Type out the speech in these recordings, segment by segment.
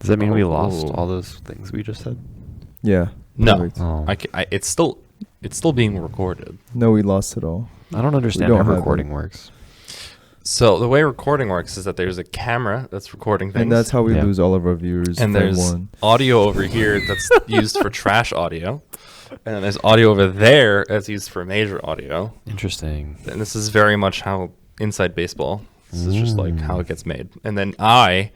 Does that mean we lost all those things we just said? Yeah. No, Perfect. Oh. it's still being recorded. No, we lost it all. I don't understand don't how have recording it. works. So the way recording works is that there's a camera that's recording things, And that's how we Yeah. lose all of our viewers. and for there's one. audio over here that's used for trash audio, and then there's audio over there that's used for major audio. Interesting. And this is very much how inside baseball. This is just like how it gets made. And then I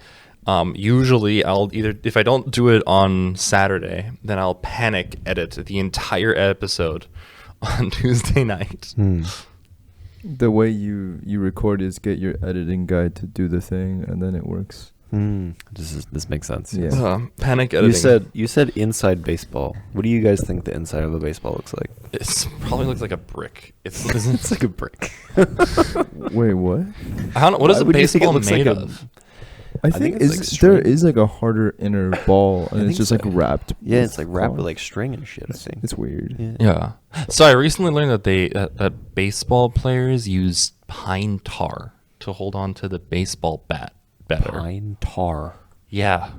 usually I'll either, if I don't do it on Saturday, then I'll panic edit the entire episode on Tuesday night. The way you record is get your editing guy to do the thing, and then it works. This makes sense. Yeah. Panic editing. You said inside baseball. What do you guys think the inside of the baseball looks like? It probably looks like a brick. It's It's like a brick. Wait, what? I don't know. What is Why a would you think it baseball looks made like a- of? I think think it's is like there string. is like a harder inner ball, and I it's think just so. like wrapped. Yeah, with it's like wrapped with cloth. like string and shit, I think. It's weird. Yeah. So I recently learned that that baseball players use pine tar to hold on to the baseball bat better. Pine tar. Yeah.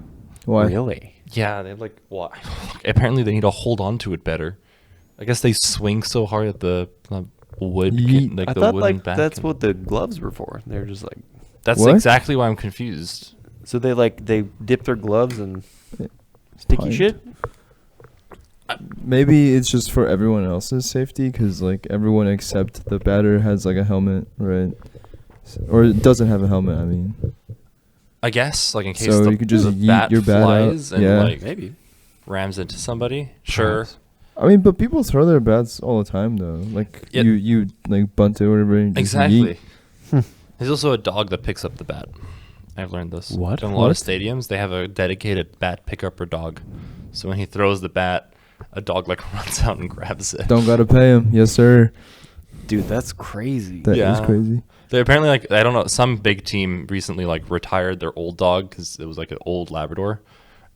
Why? Really? Yeah, they like what? Apparently they need to hold on to it better. I guess they swing so hard that the wood, Yeet. I the thought wooden like bat. that's what the gloves were for. They're just like, That's What? exactly why I'm confused. so they dip their gloves in sticky Pine shit. Maybe it's just for everyone else's safety, because like everyone except the batter has like a helmet, right? Or it doesn't have a helmet. I mean, I guess like in case So the, you could just the yeet bat your bat out. flies and Yeah. like Maybe. rams into somebody. Sure. Perhaps. I mean, but people throw their bats all the time though. Like Yeah. you like bunt it or whatever. And just Exactly. yeet. There's also a dog that picks up the bat. I've learned this. What? In a lot What? of stadiums, they have a dedicated bat pickuper dog. So when he throws the bat, a dog like runs out and grabs it. Don't gotta pay him. Yes, sir. Dude, that's crazy. That is Yeah. crazy. They apparently like I don't know, some big team recently like retired their old dog because it was like an old Labrador,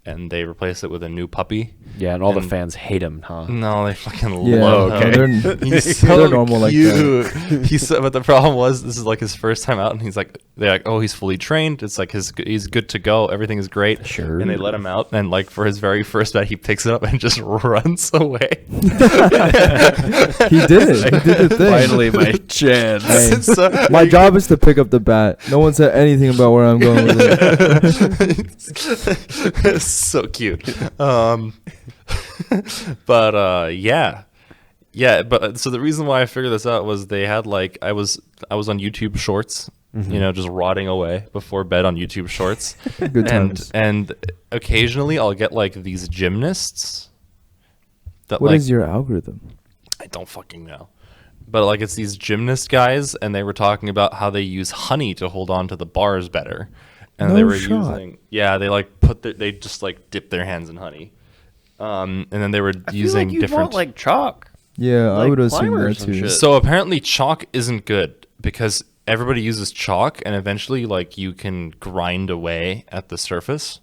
and they replaced it with a new puppy. Yeah, and all the And- fans hate him, huh? No, they fucking Yeah, love okay. him. He's so they're normal like that. cute. He's so, but the problem was this is like his first time out, and he's like they're like, oh, he's fully trained. It's like he's good to go. Everything is great. Sure. And they let him out, and like for his very first bat, he picks it up and just runs away. He did it. He did the thing. Finally, my chance. Hey, It's so- my job is to pick up the bat. No one said anything about where I'm going with it. It's so cute. Yeah, but so the reason why I figured this out was they had like I was on YouTube Shorts, you know, just rotting away before bed on YouTube Shorts. Good times. And occasionally I'll get like these gymnasts that What like is your algorithm? I don't fucking know. But like it's these gymnast guys, and they were talking about how they use honey to hold on to the bars better. And they No were shot. they like they just like dip their hands in honey. And then they were I feel using like you'd different want, like chalk. Yeah, I Like would assume that climbers and too. shit. So apparently chalk isn't good because everybody uses chalk, and eventually like you can grind away at the surface.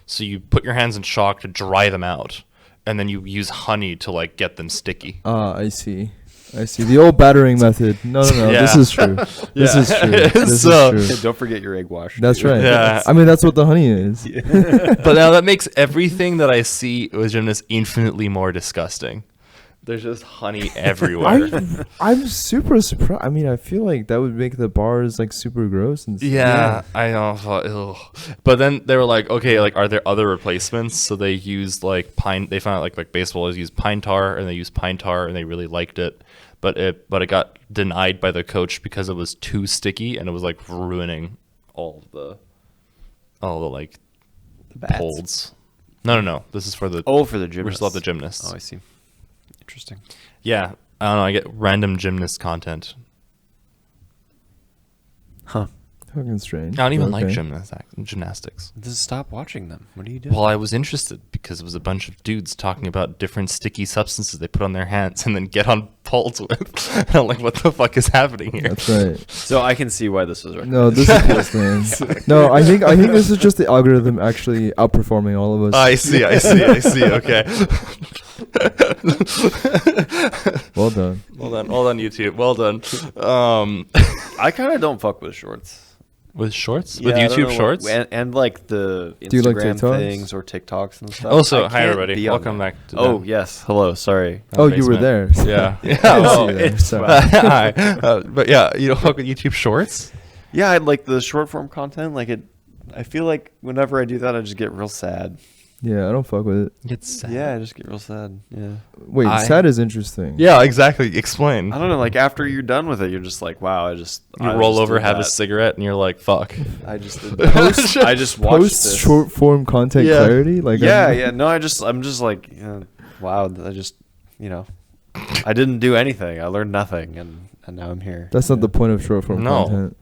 So you put your hands in chalk to dry them out, and then you use honey to like get them sticky. I see. The old battering method. No. Yeah. This is true. This is true. This So- is true. Don't forget your egg wash. That's dude. right. Yeah. I mean, that's what the honey is. But now that makes everything that I see with gymnasts infinitely more disgusting. There's just honey everywhere. I'm super surprised. I mean, I feel like that would make the bars like super gross and stuff. Yeah, I know. Ugh. But then they were like, okay, like, are there other replacements? So they used like pine. They found out like baseballers use pine tar, and they used pine tar, and they really liked it. But it got denied by the coach because it was too sticky, and it was like ruining all the like bats. holds. No. This is for the For the we're gymnasts. still at the gymnasts. Oh, I see. Interesting. Yeah, I don't know. I get random gymnast content. Huh. Fucking strange. I don't even like Okay. gymnastics. Just stop watching them. What are you doing? Well, I was interested because it was a bunch of dudes talking about different sticky substances they put on their hands and then get on poles with. And I'm like, what the fuck is happening here? That's right. So I can see why this was No, this is just man. No, I think this is just the algorithm actually outperforming all of us. I see. Okay. Well done. Well done, YouTube. Well done. I kind of don't fuck with shorts. With shorts? Yeah, With I don't YouTube know what- Shorts? and like the Do you like Instagram TikToks? things or TikToks and stuff. Also, I hi can't everybody. be on Welcome that. back to Oh the yes, hello. Sorry. Oh, you were basement. there. Yeah. I Yeah. didn't Oh, see you there. it's Sorry. hi. But yeah, you don't fuck with YouTube Shorts? Yeah, I like the short form content. Like it, I feel like whenever I do that, I just get real sad. Yeah, I don't fuck with it. It's sad. Yeah, I just get real sad. Yeah. Wait, I- sad is interesting. Yeah, exactly. Explain. I don't know. Like after you're done with it, you're just like, wow. I roll just over, did have a that. cigarette, and you're like, fuck. I just did that. Post- I just watched Post this. short form content Yeah. clarity, like Yeah. No, I'm just like, wow. I just, I didn't do anything. I learned nothing, and now I'm here. That's not the point of short form No. content.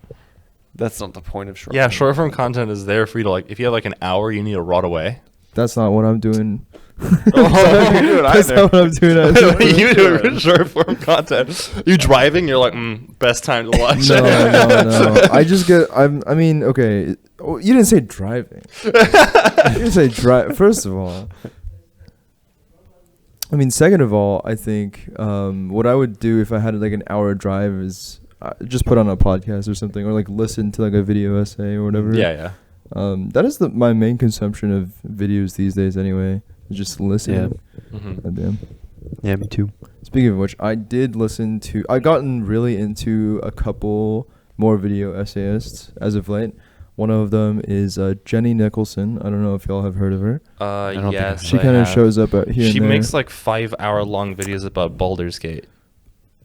That's not the point of short. Yeah, form. short form content is there for you to like. If you have like an hour, you need to rot away. That's not what I'm doing. Oh, you do it That's either. not what I'm doing. What do you do with short form content? You driving? You're like, best time to watch. No. I just get. I mean, okay. Oh, you didn't say driving. You didn't say drive. First of all, I mean, second of all, I think what I would do if I had like an hour drive is just put on a podcast or something, or like listen to like a video essay or whatever. Yeah. That is my main consumption of videos these days. Anyway, is just listening. Mm-hmm. Goddamn. Yeah, me too. Speaking of which, I did listen to. I gotten really into a couple more video essayists as of late. One of them is Jenny Nicholson. I don't know if y'all have heard of her. don't think I Yes. have. She kind of shows up out here. She and there. makes like 5-hour-long videos about Baldur's Gate.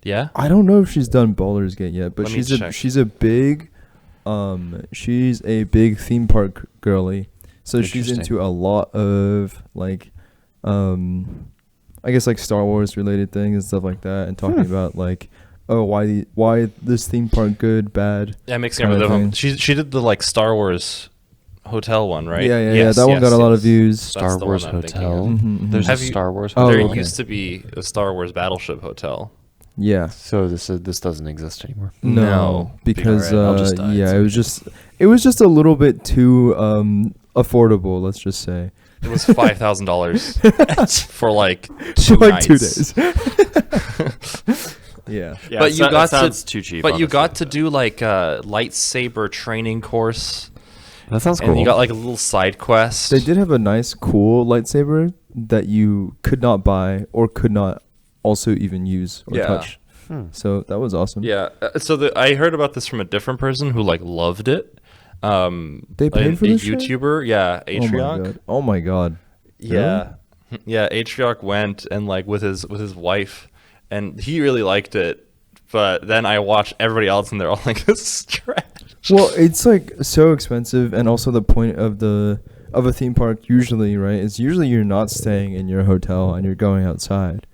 Yeah. I don't know if she's done Baldur's Gate yet, but Let me check. she's a big theme park girly. So she's Interesting. into a lot of like I guess like Star Wars related things and stuff like that, and talking about like why this theme park good, bad. Yeah, mixing up Kinda with them. thing. She did the like Star Wars hotel one, right? Yeah. That one got a lot of views. That's Star the Wars one I'm thinking Hotel. of. Mhm. There's Have a you- Star Wars Oh, Hotel. There okay. used to be a Star Wars battleship hotel. Yeah. So this doesn't exist anymore. No, because Alright, I'll just die. It's it was just a little bit too affordable. Let's just say It was $5,000 for like 2 for like nights. 2 days. Yeah. Yeah, But you got to- sounds too cheap. But you got honestly. to do like a lightsaber training course, That sounds cool. and you got like a little side quest. They did have a nice, cool lightsaber that you could not buy or could not also even use or Yeah. touch. So that was awesome. Yeah. So I heard about this from a different person who like loved it. They paid a for this shit? YouTuber. Yeah, Oh my Atrioc. god. Oh my god. Yeah. Yeah, Atrioc went and like with his wife, and he really liked it. But then I watched everybody else, and they're all like, "This is trash." Well, it's like so expensive, and also the point of a theme park usually, right? Is usually you're not staying in your hotel and you're going outside,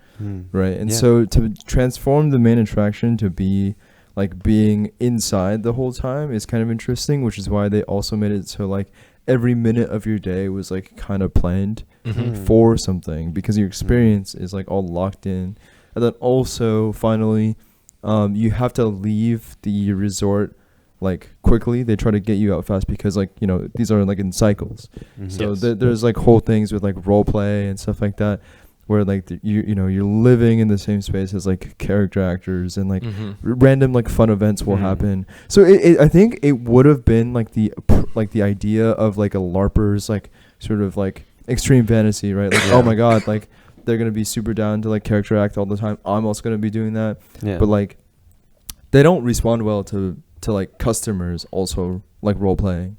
right? And Yeah. so to transform the main attraction to be like being inside the whole time is kind of interesting, which is why they also made it so like every minute of your day was like kind of planned for something, because your experience is like all locked in. And then also finally you have to leave the resort like quickly. They try to get you out fast because like, you know, these are like in cycles. So Yes. there's like whole things with like role play and stuff like that, where like you know you're living in the same space as like character actors, and like random like fun events will happen. So I think it would have been like the idea of like a LARPer's like sort of like extreme fantasy, right? Like oh my god, like they're gonna be super down to like character act all the time. I'm also gonna be doing that. Yeah. But like they don't respond well to like customers also like role playing,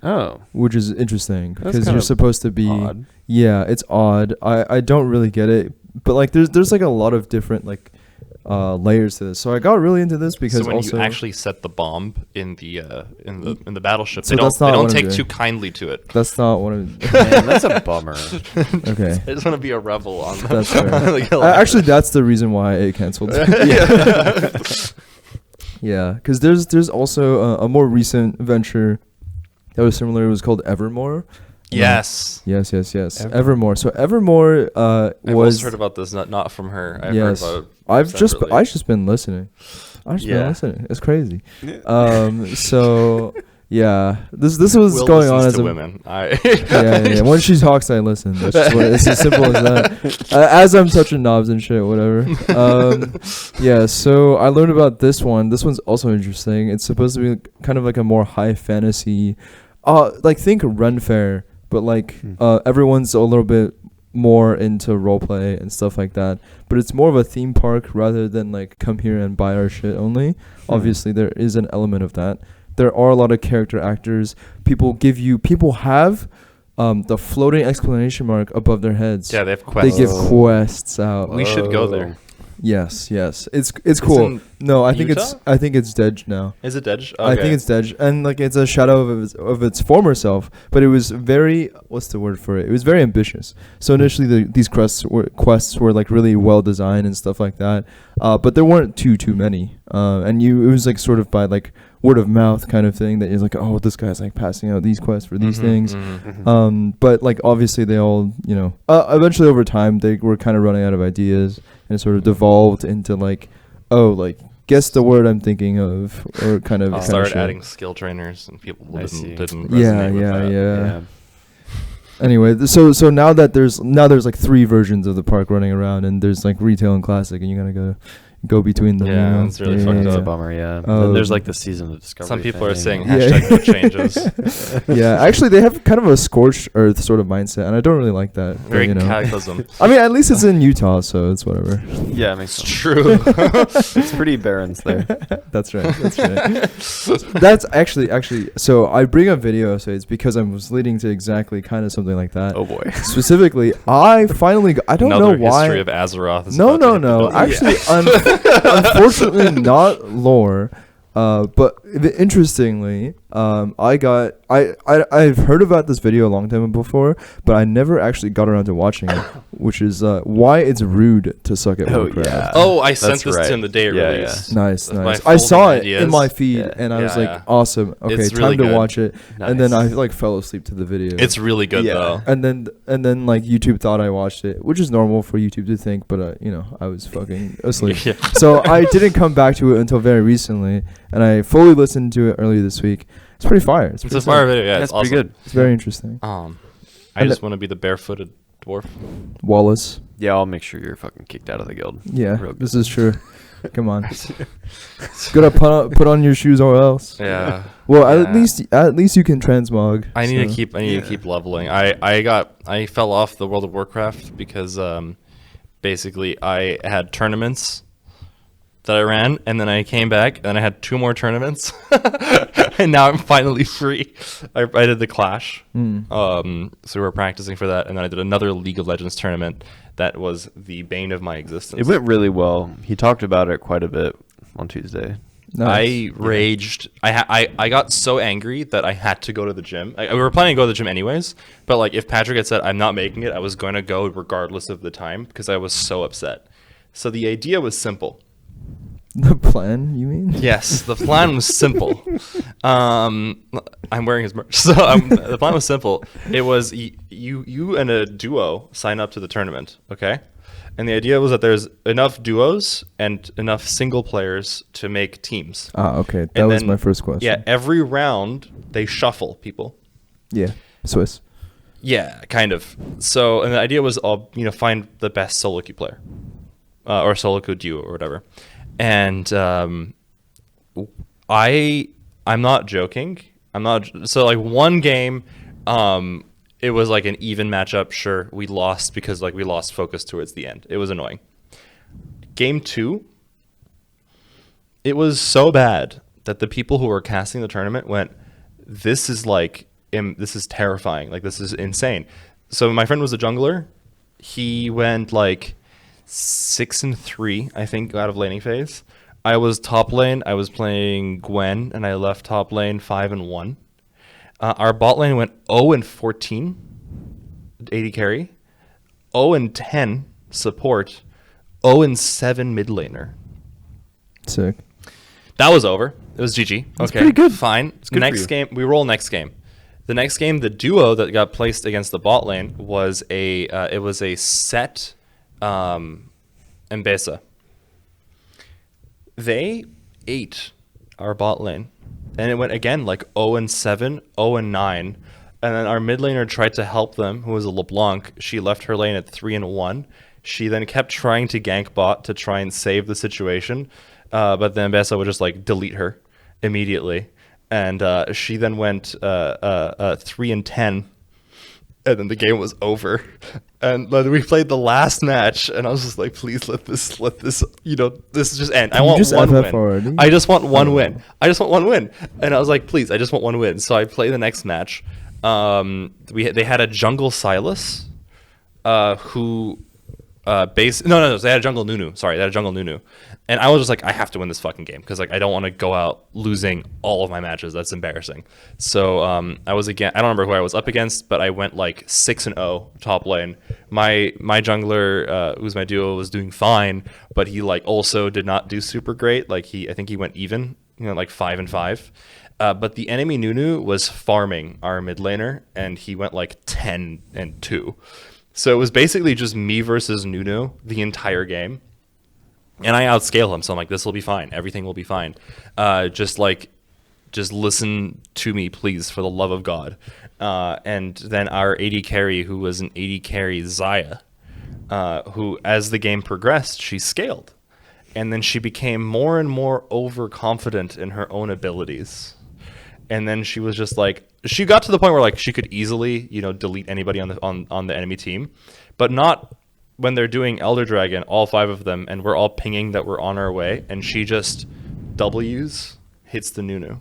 Oh. which is interesting That's because kind you're of supposed to be odd. Yeah, it's odd. I don't really get it, but like there's like a lot of different like layers to this. So I got really into this because so when also you actually set the bomb in the battleship, So they that's don't not what I'm take doing. too kindly to it. that's not what I'm Man, that's a bummer. okay. I just want to be a rebel on that. That's fair. Actually, that's the reason why it canceled. Yeah, because there's also a more recent venture that was similar. It was called Evermore. Yes. Yes. Evermore. So Evermore I've was. also heard about this, not from her. I've Yes, heard about it I've separately. just been listening. It's crazy. Yeah. So Yeah, this was Will going on listens as to a women. yeah. When she talks, I listen. That's just what, it's as simple as that. As I'm touching knobs and shit, whatever. Yeah. So I learned about this one. This one's also interesting. It's supposed to be kind of like a more high fantasy, like think Ren Fair, but like everyone's a little bit more into roleplay and stuff like that. But it's more of a theme park rather than like come here and buy our shit only. Obviously, there is an element of that. There are a lot of character actors. People have the floating exclamation mark above their heads. Yeah, they have quests. They give quests out. We should go there. Yes. It's cool. in No, I Utah? think it's Dej now. Is it Dedge? I think it's Dej, and like it's a shadow of its former self. But it was very, what's the word for it? It was very ambitious. So initially, these quests were like really well designed and stuff like that. But there weren't too many. And it was like sort of by like word of mouth kind of thing that is like, oh, this guy's like passing out these quests for these things. But like obviously they all, eventually over time they were kind of running out of ideas and it sort of devolved into like, oh, like guess the word I'm thinking of, or kind of. Started adding skill trainers and people didn't resonate Yeah, with that. yeah. Anyway, so now there's like 3 versions of the park running around, and there's like retail and classic, and you gotta go between them. Yeah, you know? it's really fucked It's up. a bummer, yeah. Oh. Then there's like the season of discovery. Some people are saying Yeah. hashtag no changes. Yeah, actually, they have kind of a scorched earth sort of mindset, and I don't really like that. but, Very cataclysm. I mean, at least it's in Utah, so it's whatever. Yeah, it makes It's sense. true. It's pretty barren there. That's right. That's actually. So I bring up video, so it's because I was leading to exactly kind of something like that. Oh boy. Specifically, I finally. I don't Another know why. history of Azeroth. Is No. about to hit the building. Actually, unfortunately, not lore. But interestingly, I've heard about this video a long time before, but I never actually got around to watching it, which is why it's rude to suck at Oh, Warcraft. yeah. Oh, I sent That's this right. to him the day it Yeah, released. Nice. With I my saw folding it in ideas. my feed, Yeah. and I was Yeah, like, yeah. awesome. Okay, It's time really to good. watch it. And then I Nice. like fell asleep to the video. It's really good Yeah. though. and then like YouTube thought I watched it, which is normal for YouTube to think, but I was fucking asleep. Yeah. So I didn't come back to it until very recently, and I fully listened to it earlier this week. It's pretty fire. It's pretty a fire sick. video. Yeah, That's it's awesome. pretty good. It's very interesting. I And just want to be the barefooted dwarf. Wallace. Yeah, I'll make sure you're fucking kicked out of the guild. Yeah, Real good. this is true. Come on. Gotta put on your shoes or else. Yeah. Well, Yeah. at least you can transmog. I need so. to keep leveling. I fell off the World of Warcraft because basically I had tournaments that I ran, and then I came back and I had 2 more tournaments, and now I'm finally free. I did the Clash, so we were practicing for that, and then I did another League of Legends tournament that was the bane of my existence. It went really well. He talked about it quite a bit on Tuesday. Nice. I raged. I got so angry that I had to go to the gym. We were planning to go to the gym anyways, but like if Patrick had said I'm not making it, I was going to go regardless of the time because I was so upset. So the idea was simple. The plan, you mean? Yes, the plan was simple. I'm wearing his merch. So the plan was simple. It was you and a duo sign up to the tournament, okay? And the idea was that there's enough duos and enough single players to make teams. Okay. That And was then, my first question. Yeah, every round they shuffle people. Yeah. Swiss. Yeah, kind of. So, and the idea was, find the best solo queue player, or solo queue duo or whatever. And I'm not joking. So like one game, it was like an even matchup. Sure, we lost because like we lost focus towards the end. It was annoying. Game 2, it was so bad that the people who were casting the tournament went, "This is like, this is terrifying. Like this is insane." So my friend was a jungler. He went like 6-3, I think, out of laning phase. I was top lane. I was playing Gwen, and I left top lane 5-1. Our bot lane went 0-14, 80 carry, 0-10 support, 0-7 mid laner. Sick. That was over. It was GG. That's okay, pretty good. Fine. It's good for Next you. game, we roll next game. The next game, the duo that got placed against the bot lane was a set Mbesa. They ate our bot lane and it went again like 0-7, 0-9. And then our mid laner tried to help them, who was a LeBlanc. She left her lane at 3-1. She then kept trying to gank bot to try and save the situation, but then Bessa would just like delete her immediately. And she then went 3-10. And then the game was over, and then we played the last match, and I was just like, please let this, this just end. I want one win. Already? I just want one win. I just want one win. And I was like, please, I just want one win. So I play the next match. They had a jungle Silas, who they had a jungle Nunu. Sorry, they had a jungle Nunu. And I was just like, I have to win this fucking game because like I don't want to go out losing all of my matches. That's embarrassing. So I was I don't remember who I was up against, but I went like 6-0 top lane. My jungler, who's my duo, was doing fine, but he like also did not do super great. Like I think he went even, like 5-5. But the enemy Nunu was farming our mid laner, and he went like 10-2. So it was basically just me versus Nunu the entire game. And I outscale him, so I'm like, this will be fine. Everything will be fine. Just listen to me, please, for the love of God. And then our AD carry, who was an AD carry, Zaya, who, as the game progressed, she scaled. And then she became more and more overconfident in her own abilities. And then she was just like, she got to the point where like she could easily, delete anybody on the enemy team, but not when they're doing Elder Dragon, all 5 of them, and we're all pinging that we're on our way, and she just W's hits the Nunu.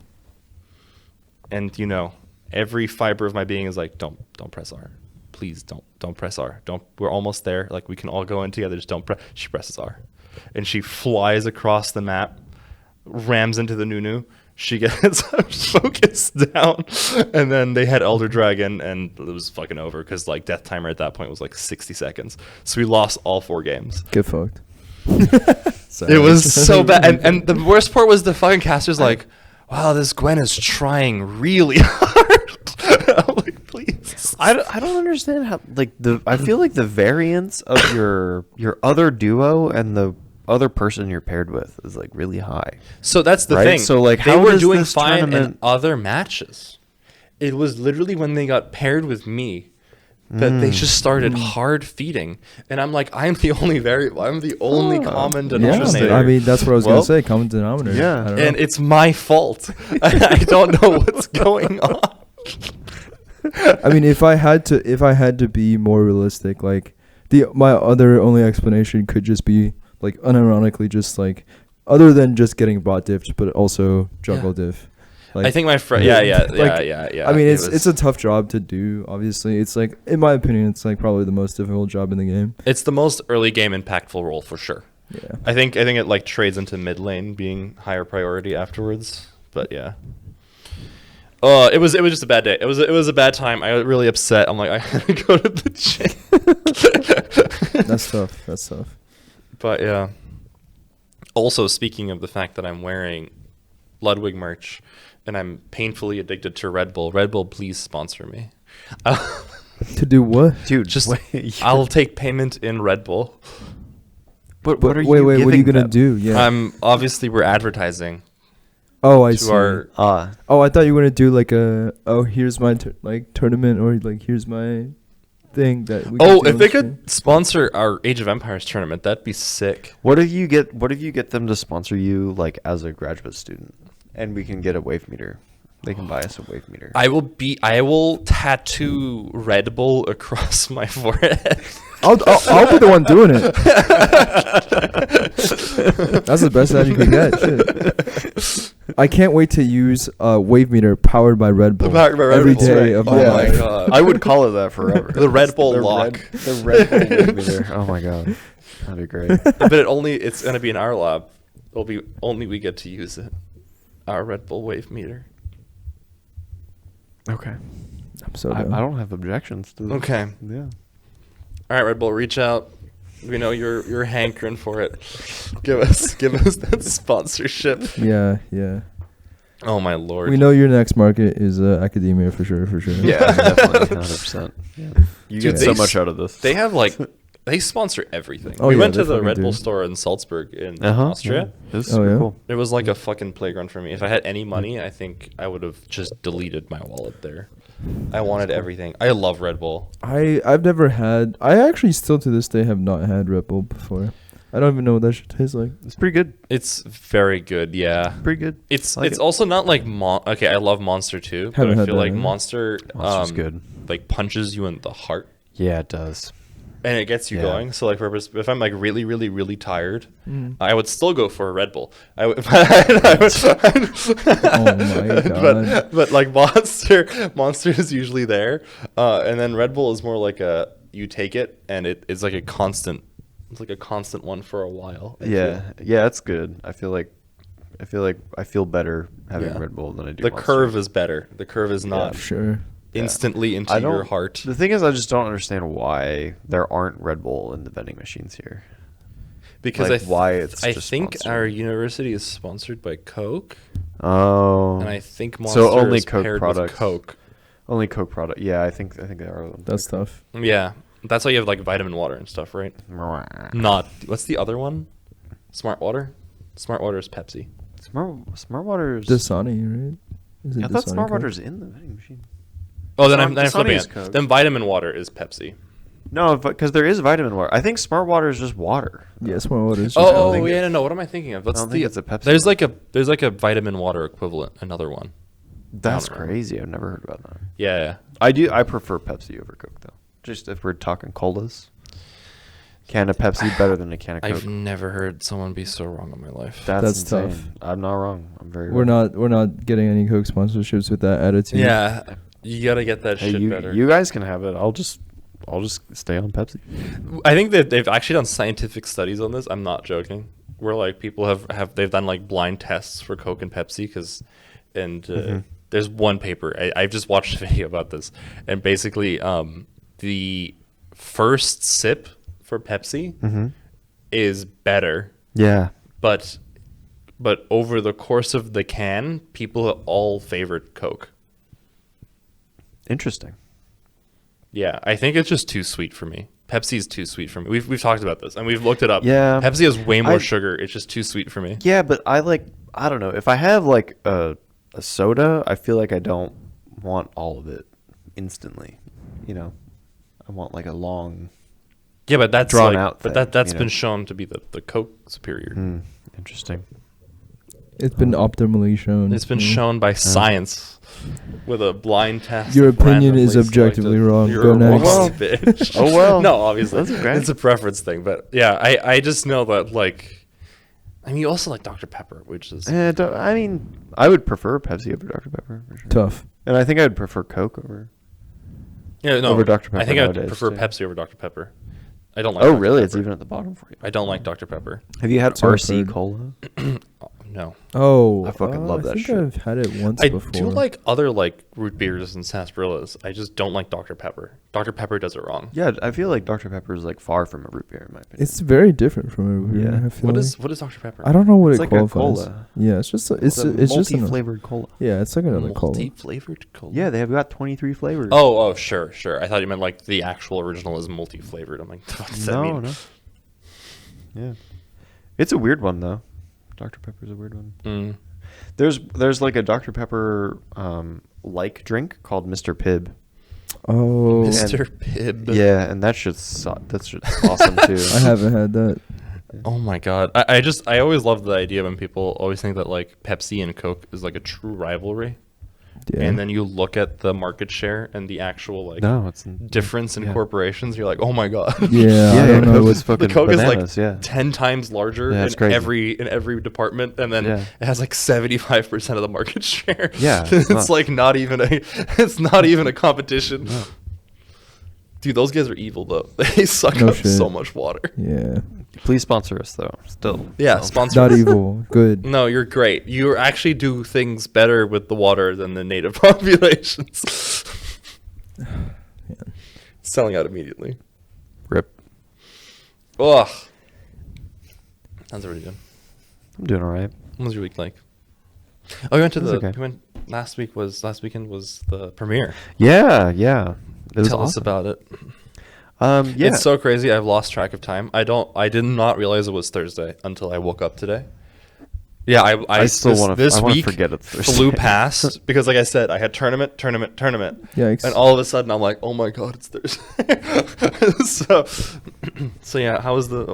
And every fiber of my being is like, don't press R. Please don't press R. We're almost there. Like we can all go in together, just don't press. She presses R. And she flies across the map, rams into the Nunu. She gets focused down, and then they had Elder Dragon, and it was fucking over because like death timer at that point was like 60 seconds. So we lost all 4 games. Get fucked. It was so bad, and the worst part was the fucking caster's like, "Wow, this Gwen is trying really hard." I'm like, please. I don't understand how I feel like the variance of your other duo and the other person you're paired with is like really high. So that's the right? thing. So like, they how were does doing this fine tournament... in other matches. It was literally when they got paired with me that they just started hard feeding, and I'm like, I'm the only common denominator. I mean, that's what I was gonna say. Common denominator. Yeah, I don't know. And it's my fault. I don't know what's going on. I mean, if I had to be more realistic, like my other only explanation could just be like unironically, just like other than just getting bot diffed, but also jungle diff. Like, I think my friend, yeah. I mean, it's a tough job to do. Obviously, it's like, in my opinion, it's like probably the most difficult job in the game. It's the most early game impactful role for sure. Yeah, I think it like trades into mid lane being higher priority afterwards. But yeah. It was just a bad day. It was a bad time. I got really upset. I'm like, I had to go to the gym. That's tough. But yeah. Also, speaking of the fact that I'm wearing Ludwig merch and I'm painfully addicted to Red Bull. Red Bull, please sponsor me. To do what? Dude, Just wait, I'll take payment in Red Bull. But what are you Wait, what are you giving gonna them? do? Yeah. Obviously we're advertising Oh, I to see. our Oh, I thought you were gonna do like here's my tournament, or like here's my thing that we Oh, do if on they stream. could sponsor our Age of Empires tournament, that'd be sick. What if you get them to sponsor you like as a graduate student, and we can get a wave meter? They can buy us a wave meter. I will tattoo Red Bull across my forehead. I'll be the one doing it. That's the best ad you can get. Shit. I can't wait to use a wave meter powered by Red Bull every day of my Oh life. my god. I would call it that forever. The Red Bull The lock. the Red Bull wave meter. Oh my god, that'd be great. But it's gonna be in our lab. It'll be only we get to use it. Our Red Bull wave meter. Okay, I'm so I down. don't have objections to this. Okay. Yeah. All right, Red Bull, reach out. We know you're hankering for it. Give us that sponsorship. Yeah. Oh my lord. We know your next market is academia for sure. Yeah, definitely, 100%. Yeah. You Dude, get they so much out of this. They have like They sponsor everything. Oh, We yeah, went to they the fucking Red Bull do. store in Salzburg in Uh-huh. Austria. Yeah. It was Oh, super yeah? cool. It was like a fucking playground for me. If I had any money, I think I would have just deleted my wallet there. I wanted everything. I love Red Bull. I've never had. I actually still to this day have not had Red Bull before. I don't even know what that shit tastes like. It's pretty good. It's very good, yeah. Pretty good. It's Like it's it. also not like okay, I love Monster too, but Haven't I had feel that like either. Monster's good. like punches you in the heart Yeah, it does. and it gets you Yeah. going. So like if I'm like really really really tired, Mm. I would still go for a Red Bull. I would, Oh my God. but like Monster is usually there, and then Red Bull is more like you take it and it's like a constant. It's like a constant one for a while. I Yeah, feel. yeah, it's good. I feel I feel better having Yeah. Red Bull than I do. The Monster. curve is better. The curve is not Sure. instantly into I your don't- heart. The thing is, I just don't understand why there aren't Red Bull in the vending machines here. Because Like, why it's I just think sponsored. our university is sponsored by Coke, Oh, and I think Monster so only is Coke paired products. with Coke. Only Coke product. Yeah, I think they are. That's tough. Yeah, that's why you have like vitamin water and stuff, right? Not what's the other one? Smart water. Smart water is Pepsi. Smart water's. Dasani, right? Is I thought Dasani Smart Coke? water's in the vending machine. Oh, then Dasani- I'm flipping Dasani is it. Coke. Then vitamin water is Pepsi. No, because there is vitamin water. I think Smart water is just water. Yeah, Smart Water is just Oh, think yeah, it- no. What am I thinking of? What's don't the? think it's a Pepsi There's one. like a vitamin water equivalent. Another one. That's I don't know. crazy. I've never heard about that. Yeah. I prefer Pepsi over Coke though. Just if we're talking colas. Can of Pepsi better than a can of Coke? I've never heard someone be so wrong in my life. That's That's insane. tough. I'm not wrong. I'm very. We're wrong. not getting any Coke sponsorships with that attitude. Yeah, you gotta get that Hey, shit you better. you guys can have it. I'll just stay on Pepsi. I think that they've actually done scientific studies on this. I'm not joking. Where like people they've done like blind tests for Coke and Pepsi there's one paper I've just watched a video about this, and basically the first sip for Pepsi is better, Yeah. but over the course of the can, people all favored Coke. Interesting. Yeah, I think it's just too sweet for me. Pepsi's too sweet for me. We've talked about this and we've looked it up. Yeah. Pepsi has way more I- sugar. It's just too sweet for me. Yeah, but I don't know. If I have like a soda, I feel like I don't want all of it instantly. You know, I want like a long. Yeah, but that's Drawn like, out but thing, that's you been know? shown to be the Coke superior. Interesting. It's been optimally shown. It's been shown by science with a blind test. Your of opinion is randomly objectively selected- wrong. You're Go a next. wrong bitch. Oh, well. No, obviously That's great. it's a preference thing, but yeah, I just know that like, I mean, you also like Dr Pepper, which is I mean, I would prefer Pepsi over Dr Pepper for sure. Tough. And I think I'd prefer Coke over. yeah, no, over Dr. I Pepper think I would nowadays, prefer too. Pepsi over Dr Pepper. I don't like. Oh, Dr. really? It's Pepper. even at the bottom for you. I don't like Dr Pepper. Have you had So I've RC heard. Cola? No. Oh, I fucking love that I think shit. I've had it once I before. do like other like root beers and sarsaparillas. I just don't like Dr Pepper. Dr Pepper does it wrong. Yeah, I feel like Dr Pepper is like far from a root beer in my opinion. It's very different from a Yeah. I feel What like. is Dr Pepper? I don't know what It's it like a qualifies. cola. Yeah, it's just it's a just an, multi-flavored cola. yeah, it's like another cola. Multi-flavored cola. Yeah, they have got 23 flavors. Oh, sure. I thought you meant like the actual original is multi-flavored. I'm like, what does that mean? No. Yeah, it's a weird one though. Dr Pepper's a weird one. Mm. There's like a Dr Pepper like drink called Mr. Pibb. Oh, Mr. Pibb. Yeah, and that's just awesome too. I haven't had that. Oh my god. I always love the idea when people always think that like Pepsi and Coke is like a true rivalry. Yeah. And then you look at the market share and the actual like No, it's difference in yeah. corporations, you're like, oh my god. yeah, I don't know Coke what's is fucking The Coke bananas, is like yeah. 10 times larger Yeah, it's in crazy. every department, and then Yeah. it has like 75% of the market share. Yeah, it's nuts. like not even a competition. Dude, those guys are evil though. They suck No up shit. so much water. Yeah, Please sponsor us though. Still. Yeah, So. sponsor. not evil. Good. No, you're great. You actually do things better with the water than the native populations. Selling out immediately. Rip. Ugh. Sounds really good. I'm doing all right. What was your week like? Oh, we went to It was okay. last weekend was the premiere. Yeah. It was Tell us awesome. about it. Yeah. It's so crazy. I've lost track of time. I did not realize it was Thursday until I woke up today. Yeah, I still want to. this I want to week forget it's Thursday. flew past because, like I said, I had tournament, Yikes. and all of a sudden I'm like, oh my god, it's Thursday. so yeah, how was the?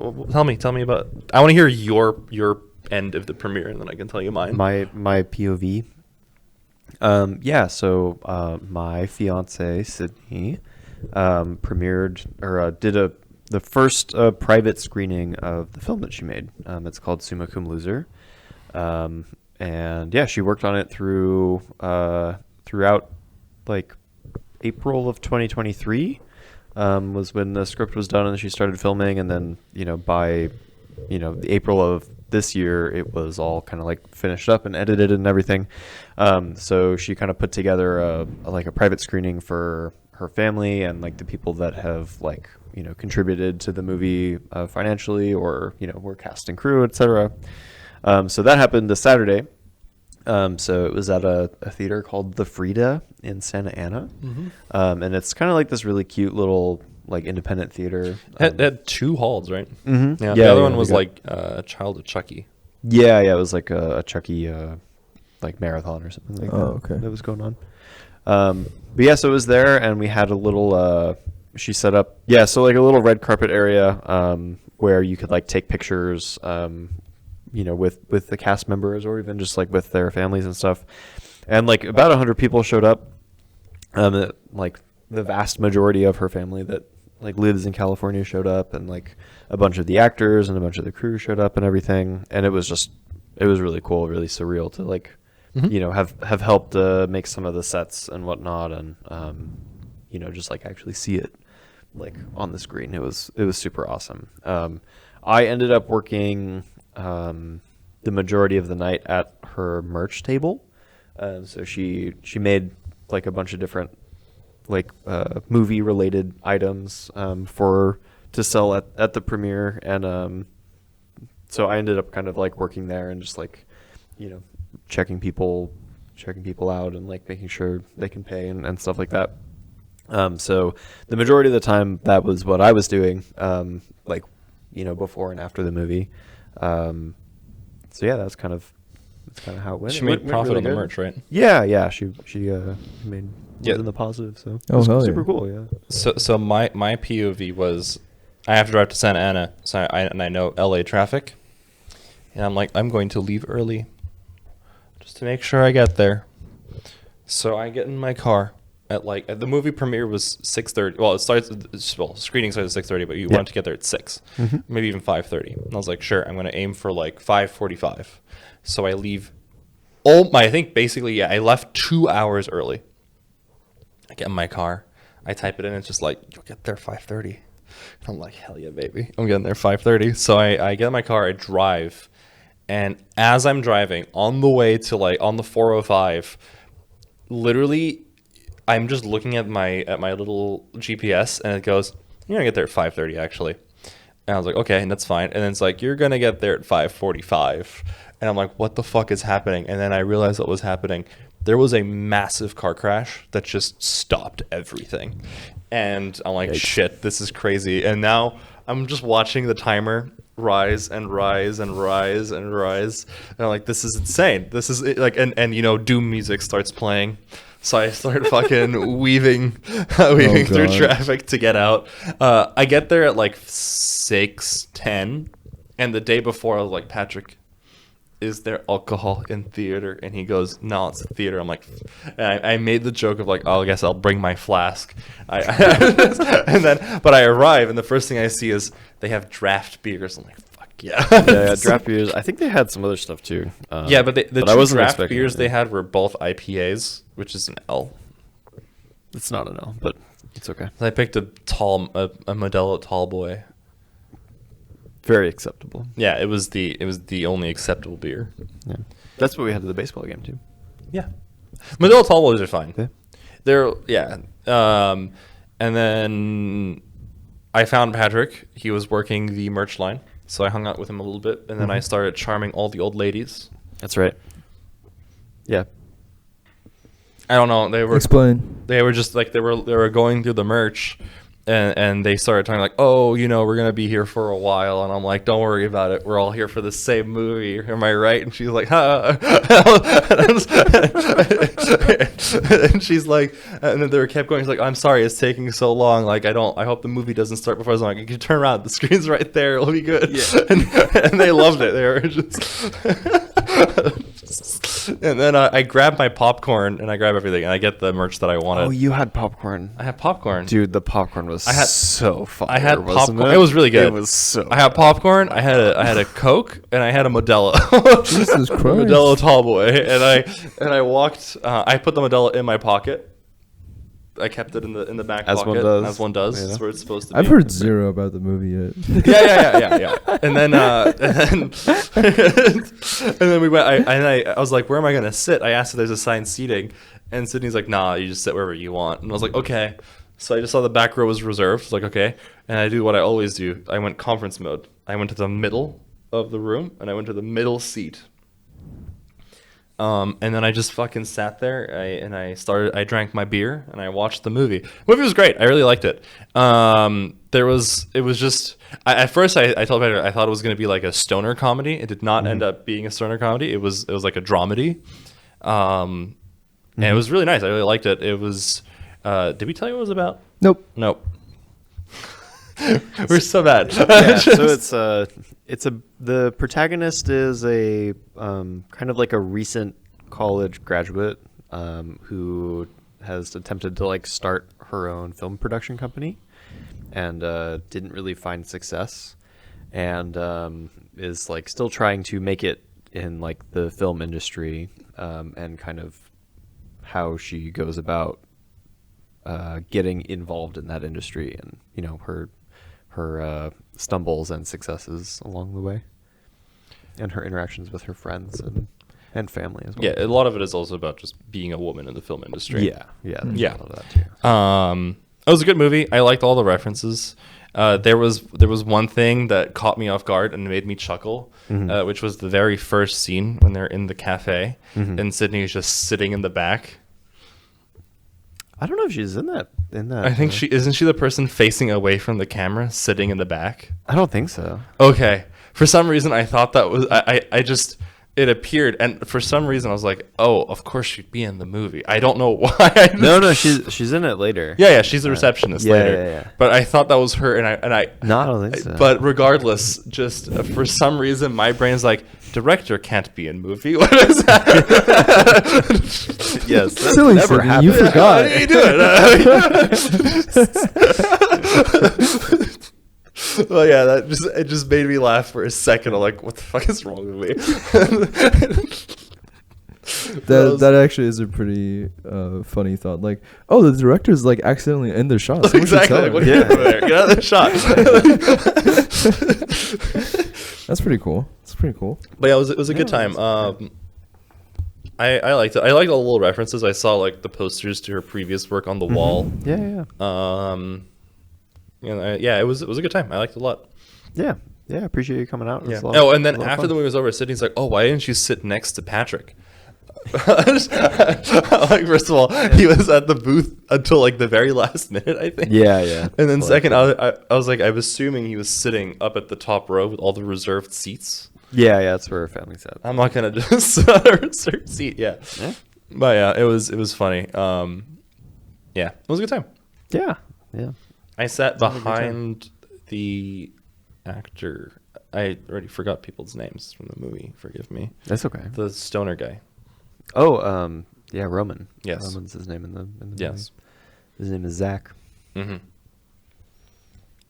Tell me about. I want to hear your end of the premiere, and then I can tell you mine. My POV. Yeah. So my fiance Sydney premiered or did the first private screening of the film that she made. It's called Summa Cum Loser. And yeah, she worked on it throughout like April of 2023 was when the script was done and she started filming, and then by the April of this year it was all kind of like finished up and edited and everything. So she kind of put together a private screening for her family and like the people that have like contributed to the movie financially or were cast and crew, etc. So that happened this Saturday. So it was at a theater called The Frida in Santa Ana. And it's kind of like this really cute little like independent theater. It had 2 halls, right? Mm-hmm. Yeah. The other one was like Child of Chucky. Yeah, it was like a Chucky like marathon or something like that. Okay. That was going on. But yeah, so it was there, and we had a little. She set up, so like a little red carpet area where you could like take pictures, with the cast members or even just like with their families and stuff. And like about 100 people showed up. Like the vast majority of her family that like lives in California showed up, and like a bunch of the actors and a bunch of the crew showed up and everything. And it was really cool, really surreal to like, have helped make some of the sets and whatnot, and just like actually see it like on the screen. It was super awesome. I ended up working the majority of the night at her merch table. So she made like a bunch of different like movie related items to sell at the premiere, and so I ended up kind of like working there and just like checking people out and like making sure they can pay and stuff like that. So the majority of the time that was what I was doing, like before and after the movie. So yeah, that's kind of how it went. She made profit really on the good. merch, right? Yeah. She made in the positive. So it was super cool. Yeah. So my POV was I have to drive to Santa Ana, so I know LA traffic, and I'm like, I'm going to leave early just to make sure I get there. So I get in my car at the movie premiere was 6:30. Well, screening starts at 6:30, but you want to get there at 6, maybe even 5:30. And I was like, sure, I'm going to aim for like 5:45. So I leave. I think basically, I left 2 hours early. I get in my car, I type it in, it's just like, you'll get there 5:30. I'm like, hell yeah, baby, I'm getting there 5:30. So I get in my car, I drive, and as I'm driving on the way to on the 405, literally, I'm just looking at my little GPS, and it goes, you're gonna get there at 5:30 actually. And I was like, okay, and that's fine. And then it's like, you're gonna get there at 5:45. And I'm like, what the fuck is happening? And then I realized what was happening. There was a massive car crash that just stopped everything. And I'm like, shit, this is crazy. And now I'm just watching the timer rise and rise and rise and rise. And I'm like, this is insane. This is like, and Doom music starts playing. So I start fucking weaving through traffic to get out. I get there at like 6:10. And the day before I was like, Patrick, is there alcohol in theater? And he goes, no, it's a theater. I'm like, and I made the joke of like, oh, I guess I'll bring my flask. But I arrive, and the first thing I see is they have draft beers. I'm like, fuck yeah. Yeah, draft beers. I think they had some other stuff too. But the two draft beers they had were both IPAs, which is an L. It's not an L, but it's okay. I picked a Modelo Tall Boy. Very acceptable. Yeah, it was the only acceptable beer. Yeah, that's what we had at the baseball game too. Yeah, Modelo Tall Boys are fine. Yeah. And then I found Patrick. He was working the merch line, so I hung out with him a little bit, and then I started charming all the old ladies. That's right. Yeah. I don't know. They were Explain. They were just like they were going through the merch. and they started talking like, oh, we're gonna be here for a while, and I'm like, don't worry about it, we're all here for the same movie, am I right? And she's like, huh. And she's like, and then they kept going. She's like, I'm sorry it's taking so long, like I hope the movie doesn't start before as long. You can turn around, the screen's right there, it'll be good. Yeah. And they loved it. They were just and then I grabbed my popcorn and I grabbed everything and I get the merch that I wanted. Oh, you had popcorn. I had popcorn. Dude, the popcorn was so fire. I had wasn't popcorn. It was really good. It was so I had popcorn. I had a Coke and I had a Modelo. Jesus Christ. Modelo tall boy. And I walked. I put the Modelo in my pocket. I kept it in the back As pocket. one does. As one does. Yeah. That's where it's supposed to be. I've heard zero about the movie yet. Yeah. And then and then we went. I was like, where am I gonna sit? I asked if there's assigned seating, and Sydney's like, nah, you just sit wherever you want. And I was like, okay. So I just saw the back row was reserved. I was like, okay. And I do what I always do. I went conference mode. I went to the middle of the room, and I went to the middle seat. And then I just fucking sat there. I drank my beer and I watched the movie. The movie was great. I really liked it. It was just, at first I told Peter I thought it was going to be like a stoner comedy. It did not end up being a stoner comedy. It was like a dramedy. And it was really nice. I really liked it. It was, did we tell you what it was about? Nope. We're so bad. Yeah, so the protagonist is a kind of like a recent college graduate who has attempted to like start her own film production company and didn't really find success, and is like still trying to make it in like the film industry, and kind of how she goes about getting involved in that industry, and her stumbles and successes along the way, and her interactions with her friends and family as well. Yeah, a lot of it is also about just being a woman in the film industry. Yeah. There's Yeah. a lot of that too. It was a good movie. I liked all the references. There was one thing that caught me off guard and made me chuckle, which was the very first scene when they're in the cafe and Sydney is just sitting in the back. I don't know if she's in that. I think isn't she the person facing away from the camera, sitting in the back? I don't think so. Okay. For some reason, I thought that was I just it appeared, and for some reason, I was like, oh, of course she'd be in the movie. I don't know why. No, she's in it later. Yeah, she's a receptionist later. Yeah. But I thought that was her, and I. No, I don't think so. But regardless, just for some reason, my brain's like, director can't be in movie. What is that? Yes, that Silly never Sydney, happened. you forgot. How do you do it? Well, yeah, it just made me laugh for a second. I'm like, what the fuck is wrong with me? That actually is a pretty funny thought. Like, oh, the director's like accidentally in the shot. Someone should Exactly. tell Like, her. what are you doing there? Get out of the shot. That's pretty cool. It's pretty cool. But yeah, it was a good time. I liked it. I liked all the little references. I saw like the posters to her previous work on the wall. Yeah. It was a good time. I liked it a lot. Yeah. I appreciate you coming out. It was Yeah. a lot- Oh, and then a lot of after fun. the movie was over, Sydney's like, "Oh, why didn't you sit next to Patrick?" Like, first of all, he was at the booth until like the very last minute, I think. Yeah. And then Well, second, I was like, I'm assuming he was sitting up at the top row with all the reserved seats. Yeah, that's where her family sat. I'm not gonna just sit on a reserved seat. Yeah. But yeah, it was funny. Yeah, it was a good time. Yeah. I sat Sounds like a good behind the actor. I already forgot people's names from the movie. Forgive me. That's okay. The stoner guy. Oh, yeah, Roman. Yes. Roman's his name in the Yes. movie. His name is Zach. Mm-hmm.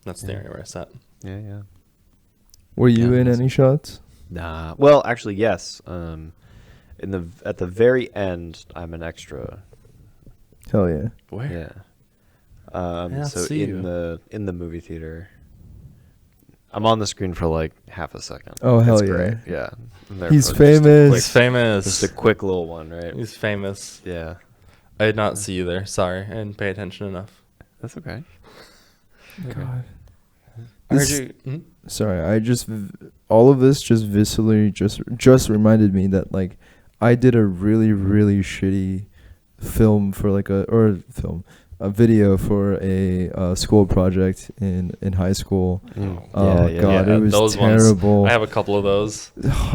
That's the Yeah. area where I sat. Yeah. Were you Yeah, in that's- any shots? Nah. Well, actually, yes. At the very end, I'm an extra. Hell yeah. Where? Yeah. Yeah, So see in you. the movie theater, I'm on the screen for like half a second. Oh, hell It's yeah. great. Yeah. I'm there He's for just a famous. He's famous. Just a quick little one, right? He's famous. Yeah. I did not see you there. Sorry, I didn't pay attention enough. That's okay. God. I heard This- you. Mhm. Sorry, all of this just viscerally just reminded me that like I did a really really shitty film for like a video for a school project in high school. Oh god, it was those terrible. Ones, I have a couple of those.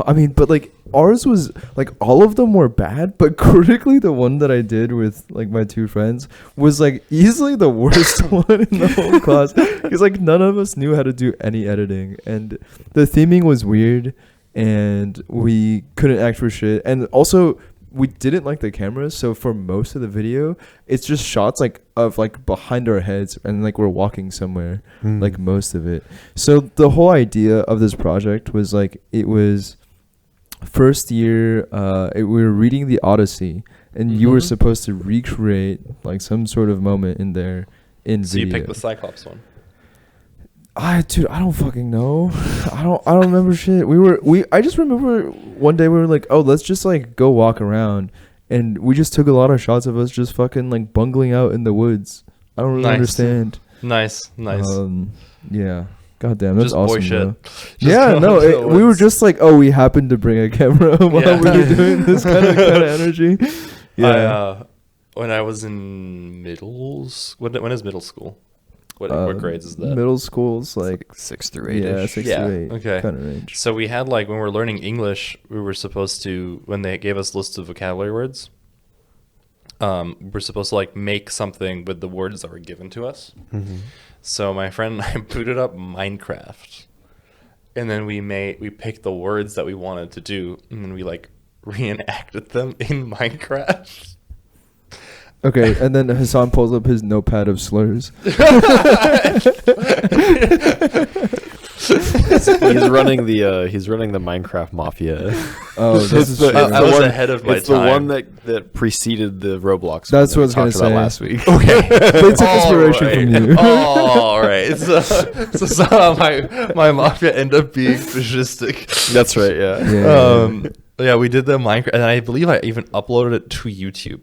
I mean, but like ours was like all of them were bad, but critically the one that I did with like my two friends was like easily the worst one in the whole class, because like none of us knew how to do any editing, and the theming was weird, and we couldn't act for shit, and also we didn't like the cameras, so for most of the video it's just shots like of like behind our heads and like we're walking somewhere, like most of it. So the whole idea of this project was like, it was first year, we were reading the Odyssey, and you were supposed to recreate like some sort of moment in there in So video. you picked the Cyclops one. Dude, I don't fucking know. I don't remember shit. I just remember one day we were like, oh, let's just like go walk around, and we just took a lot of shots of us just fucking like bungling out in the woods. I don't really understand. Nice. Yeah. God damn, that's Just awesome. boy shit. Yeah, no, we were just like, oh, we happened to bring a camera while we were doing this kind of energy. Yeah. When I was in middle school, when is middle school? What grades is that? Middle school's like 6 through 8. Yeah, 6 Yeah, through 8 okay. kind of range. So we had like, when we were learning English, we were supposed to, when they gave us lists of vocabulary words, we're supposed to like make something with the words that were given to us. So my friend and I booted up Minecraft, and then we picked the words that we wanted to do, and then we like reenacted them in Minecraft. Okay, and then Hassan pulls up his notepad of slurs. He's running the Minecraft mafia. Oh, this is I was ahead of my it's time. the one that preceded the Roblox. That's one what I was that we gonna talked say. about last week. Okay. They took inspiration from you. All right. So somehow my mafia ended up being fascistic. That's right. Yeah. Yeah, we did the Minecraft, and I believe I even uploaded it to YouTube.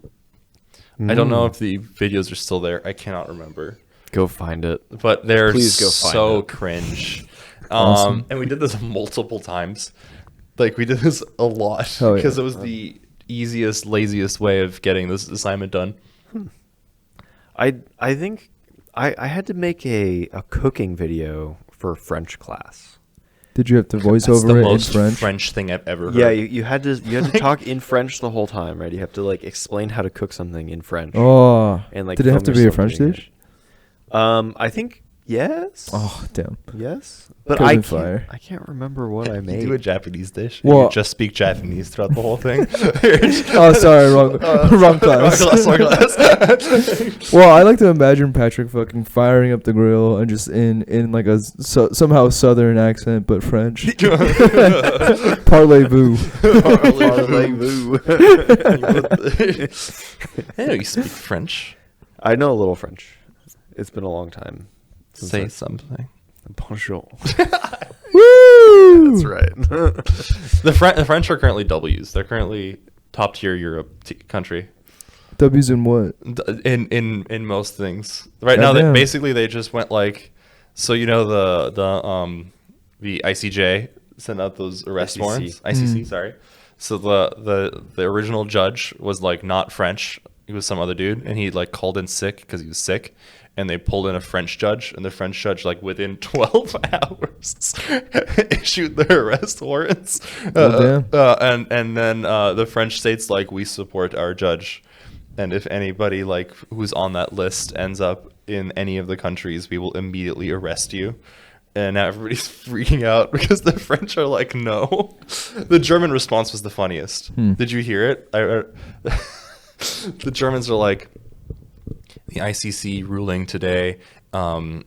I don't know if the videos are still there. I cannot remember. Go find it. But they're Please go find so it. cringe. Awesome. And we did this multiple times. Like, we did this a lot Oh, yeah. because it was the easiest, laziest way of getting this assignment done. I think I had to make a cooking video for French class. Did you have to voice That's over the it in most French? thing I've ever heard. Yeah, you had to talk in French the whole time, right? You have to like explain how to cook something in French. Oh, And like did it have film to be a yourself French doing dish? it. I think yes. Oh, damn. Yes, but Could've been fire. I can't remember what I You made. do a Japanese dish. Well- You just speak Japanese throughout the whole thing. Oh, sorry, wrong class. Wrong class. Well, I like to imagine Patrick fucking firing up the grill and just in like a somehow southern accent, but French. Parlez-vous. Parlez-vous. I know you speak French. I know a little French. It's been a long time. since Say I- something. Bonjour. Woo! That's right. The French are currently W's. They're currently top tier Europe country. W's in what? In most things. Right now, Goddamn. basically they just went like, so you know the ICJ sent out those arrest ICC. warrants. ICC, sorry. So the original judge was like not French. He was some other dude, and he like called in sick because he was sick. And they pulled in a French judge, and the French judge, like within 12 hours, issued the arrest warrants. Oh, damn. And then the French state's like, we support our judge, and if anybody like who's on that list ends up in any of the countries, we will immediately arrest you. And now everybody's freaking out because the French are like, no. The German response was the funniest. Did you hear it? The Germans are like, the ICC ruling today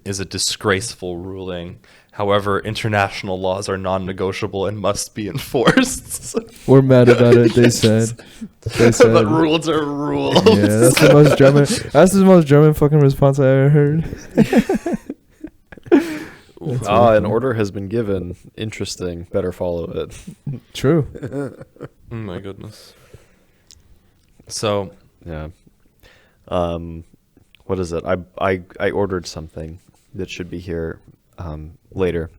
is a disgraceful ruling. However, international laws are non-negotiable and must be enforced. We're mad about it. They said. But rules are rules. Yeah, that's the most German. That's the most German fucking response I ever heard. An order has been given. Interesting. Better follow it. True. Oh my goodness. So, Yeah. What is it? I ordered something that should be here later.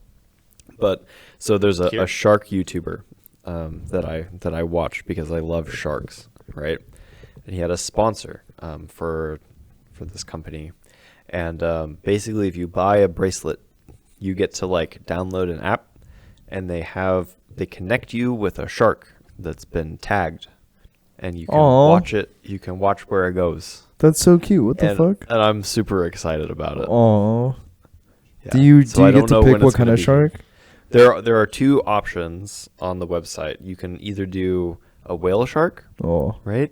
But so there's Here? a shark YouTuber that I watch because I love sharks, right? And he had a sponsor for for this company, and basically, if you buy a bracelet, you get to like download an app, and they connect you with a shark that's been tagged, and you can Aw. watch it. You can watch where it goes. That's so cute. What the fuck? And I'm super excited about it. Aw. Yeah. Do you So I get don't to know pick when what it's kind gonna of be. shark? There are two options on the website. You can either do a whale shark, Oh. right?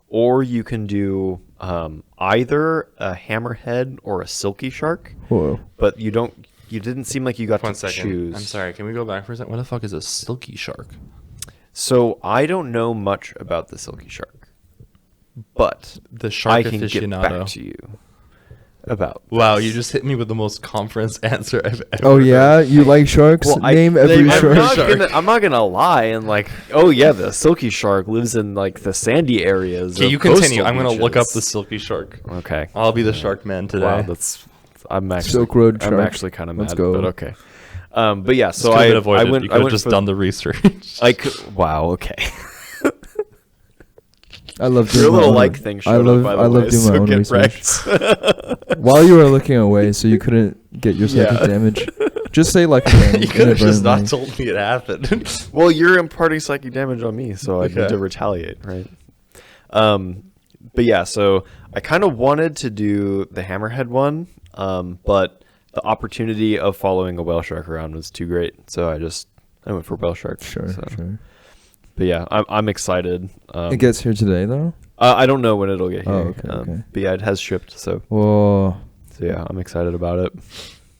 Or you can do either a hammerhead or a silky shark. Whoa. But you didn't seem like you got One to second. choose. I'm sorry. Can we go back for a second? What the fuck is a silky shark? So I don't know much about the silky shark, but The shark I can get aficionado. back to you about. Wow, this. you just hit me with the most conference answer I've ever Oh yeah, heard. you like sharks? Name every shark. I'm not gonna lie and like, oh yeah, the silky shark lives in like the sandy areas. Okay, of you continue. coastal I'm gonna look up beaches. the silky shark. Okay. I'll be the shark man today. Wow, I'm actually Silk Road I'm shark. actually kind of mad, Let's go. but okay. But yeah, so This could've I been avoided. went. You I could have went just for done the research. Wow. Okay. I love doing Your my little own- like thing I showed love up, by the I way, love doing my so own get research. wrecked. While you were looking away, so you couldn't get your psychic Yeah. damage. Just say like again, You could have just not inadvertently. told me it happened. Well, you're imparting psychic damage on me, so I need Okay. to retaliate, right? But yeah, so I kind of wanted to do the hammerhead one, but the opportunity of following a whale shark around was too great, so I went for whale shark. Sure, so. sure. But yeah, I'm excited. It gets here today though. I don't know when it'll get here. Oh, okay. But yeah, it has shipped, so Whoa. yeah, I'm excited about it.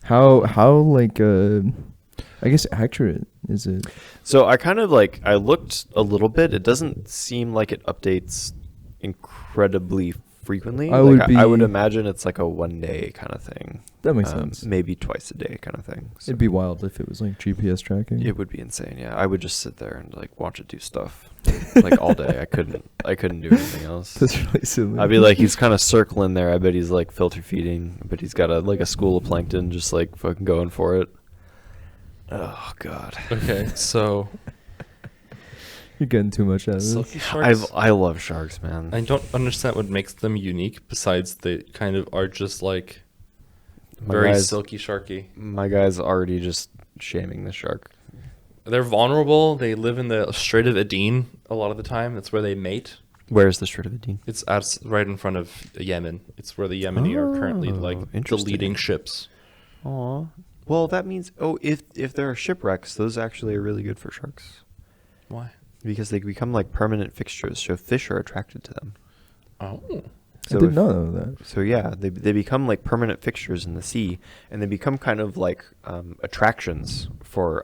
How like I guess accurate is it? So I kind of like I looked a little bit. It doesn't seem like it updates incredibly frequently. I Like, would I would be- imagine it's like a 1 day kind of thing. That makes sense. Maybe twice a day kind of thing. So It'd be wild if it was like GPS tracking. it would be insane. Yeah, I would just sit there and like watch it do stuff like all day. I couldn't do anything else. That's really silly. I'd be like, he's kind of circling there. I bet he's like filter feeding, but he's got a school of plankton just like fucking going for it. Oh god. Okay, so You're getting too much out of this. silky sharks. I love sharks, man. I don't understand what makes them unique. Besides, they kind of are just like My very guy's- silky sharky. My guy's already just shaming the shark. They're vulnerable. They live in the Strait of Aden a lot of the time. That's where they mate. Where's the Strait of Aden? It's right in front of Yemen. It's where the Yemeni are currently like the interesting. leading ships. Aw. Well, that means if there are shipwrecks, those actually are really good for sharks Why? because they become like permanent fixtures. So fish are attracted to them. Oh. So I did if- not know that. So yeah, they become like permanent fixtures in the sea, and they become kind of like attractions for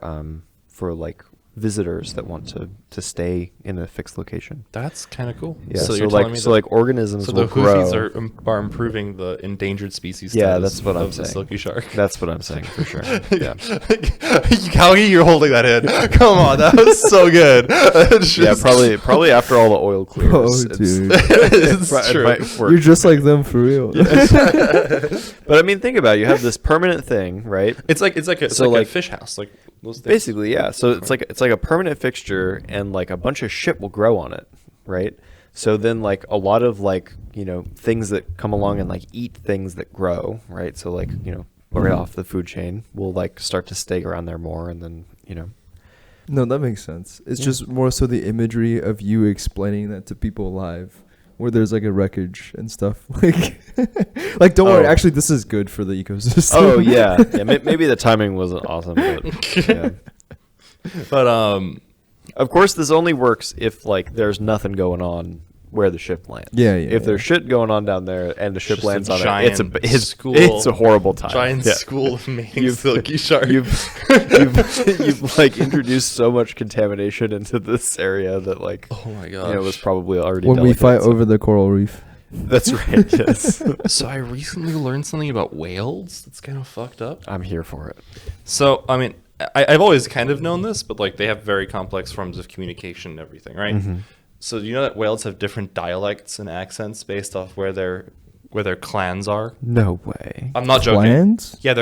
like visitors that want to stay in a fixed location. That's kind of cool. Yeah, so you're telling like me so that- like organisms so will the Houthis grow. are improving the endangered species. Yeah, status that's what I'm of the saying. silky shark. That's what I'm saying for sure. Yeah. How are you holding that in? Come on, that was so good. It's Yeah, just- probably after all the oil clears. Oh, it's- dude. It's it true. might work. You're just like them for real. But I mean, think about it. You have this permanent thing, right? It's like a So, like- fish house, like those things. Basically, yeah. So it's like a permanent fixture, and like a bunch of shit will grow on it, right? So then like a lot of like things that come along and like eat things that grow, right? So like right off the food chain will like start to stay around there more, and then No, that makes sense. It's Yeah. just more so the imagery of you explaining that to people live, where there's like a wreckage and stuff. Like don't worry. Oh. Actually, this is good for the ecosystem. oh yeah, yeah. Maybe the timing wasn't awesome, but yeah. But Of course, this only works if like there's nothing going on where the ship lands. Yeah, yeah, If there's yeah. shit going on down there and the ship Just a lands on it, giant it's a horrible time. giant Yeah. school of mating You've- silky sharks. You've like introduced so much contamination into this area that like Oh my gosh. was probably already when we delicate, fight so- over the coral reef. That's right. Yes, So I recently learned something about whales that's kind of fucked up. I'm here for it. So, I mean, I've always kind of known this, but like they have very complex forms of communication and everything, right? Mm-hmm. So you know that whales have different dialects and accents based off where their clans are? No way. I'm not joking. Clans? Yeah,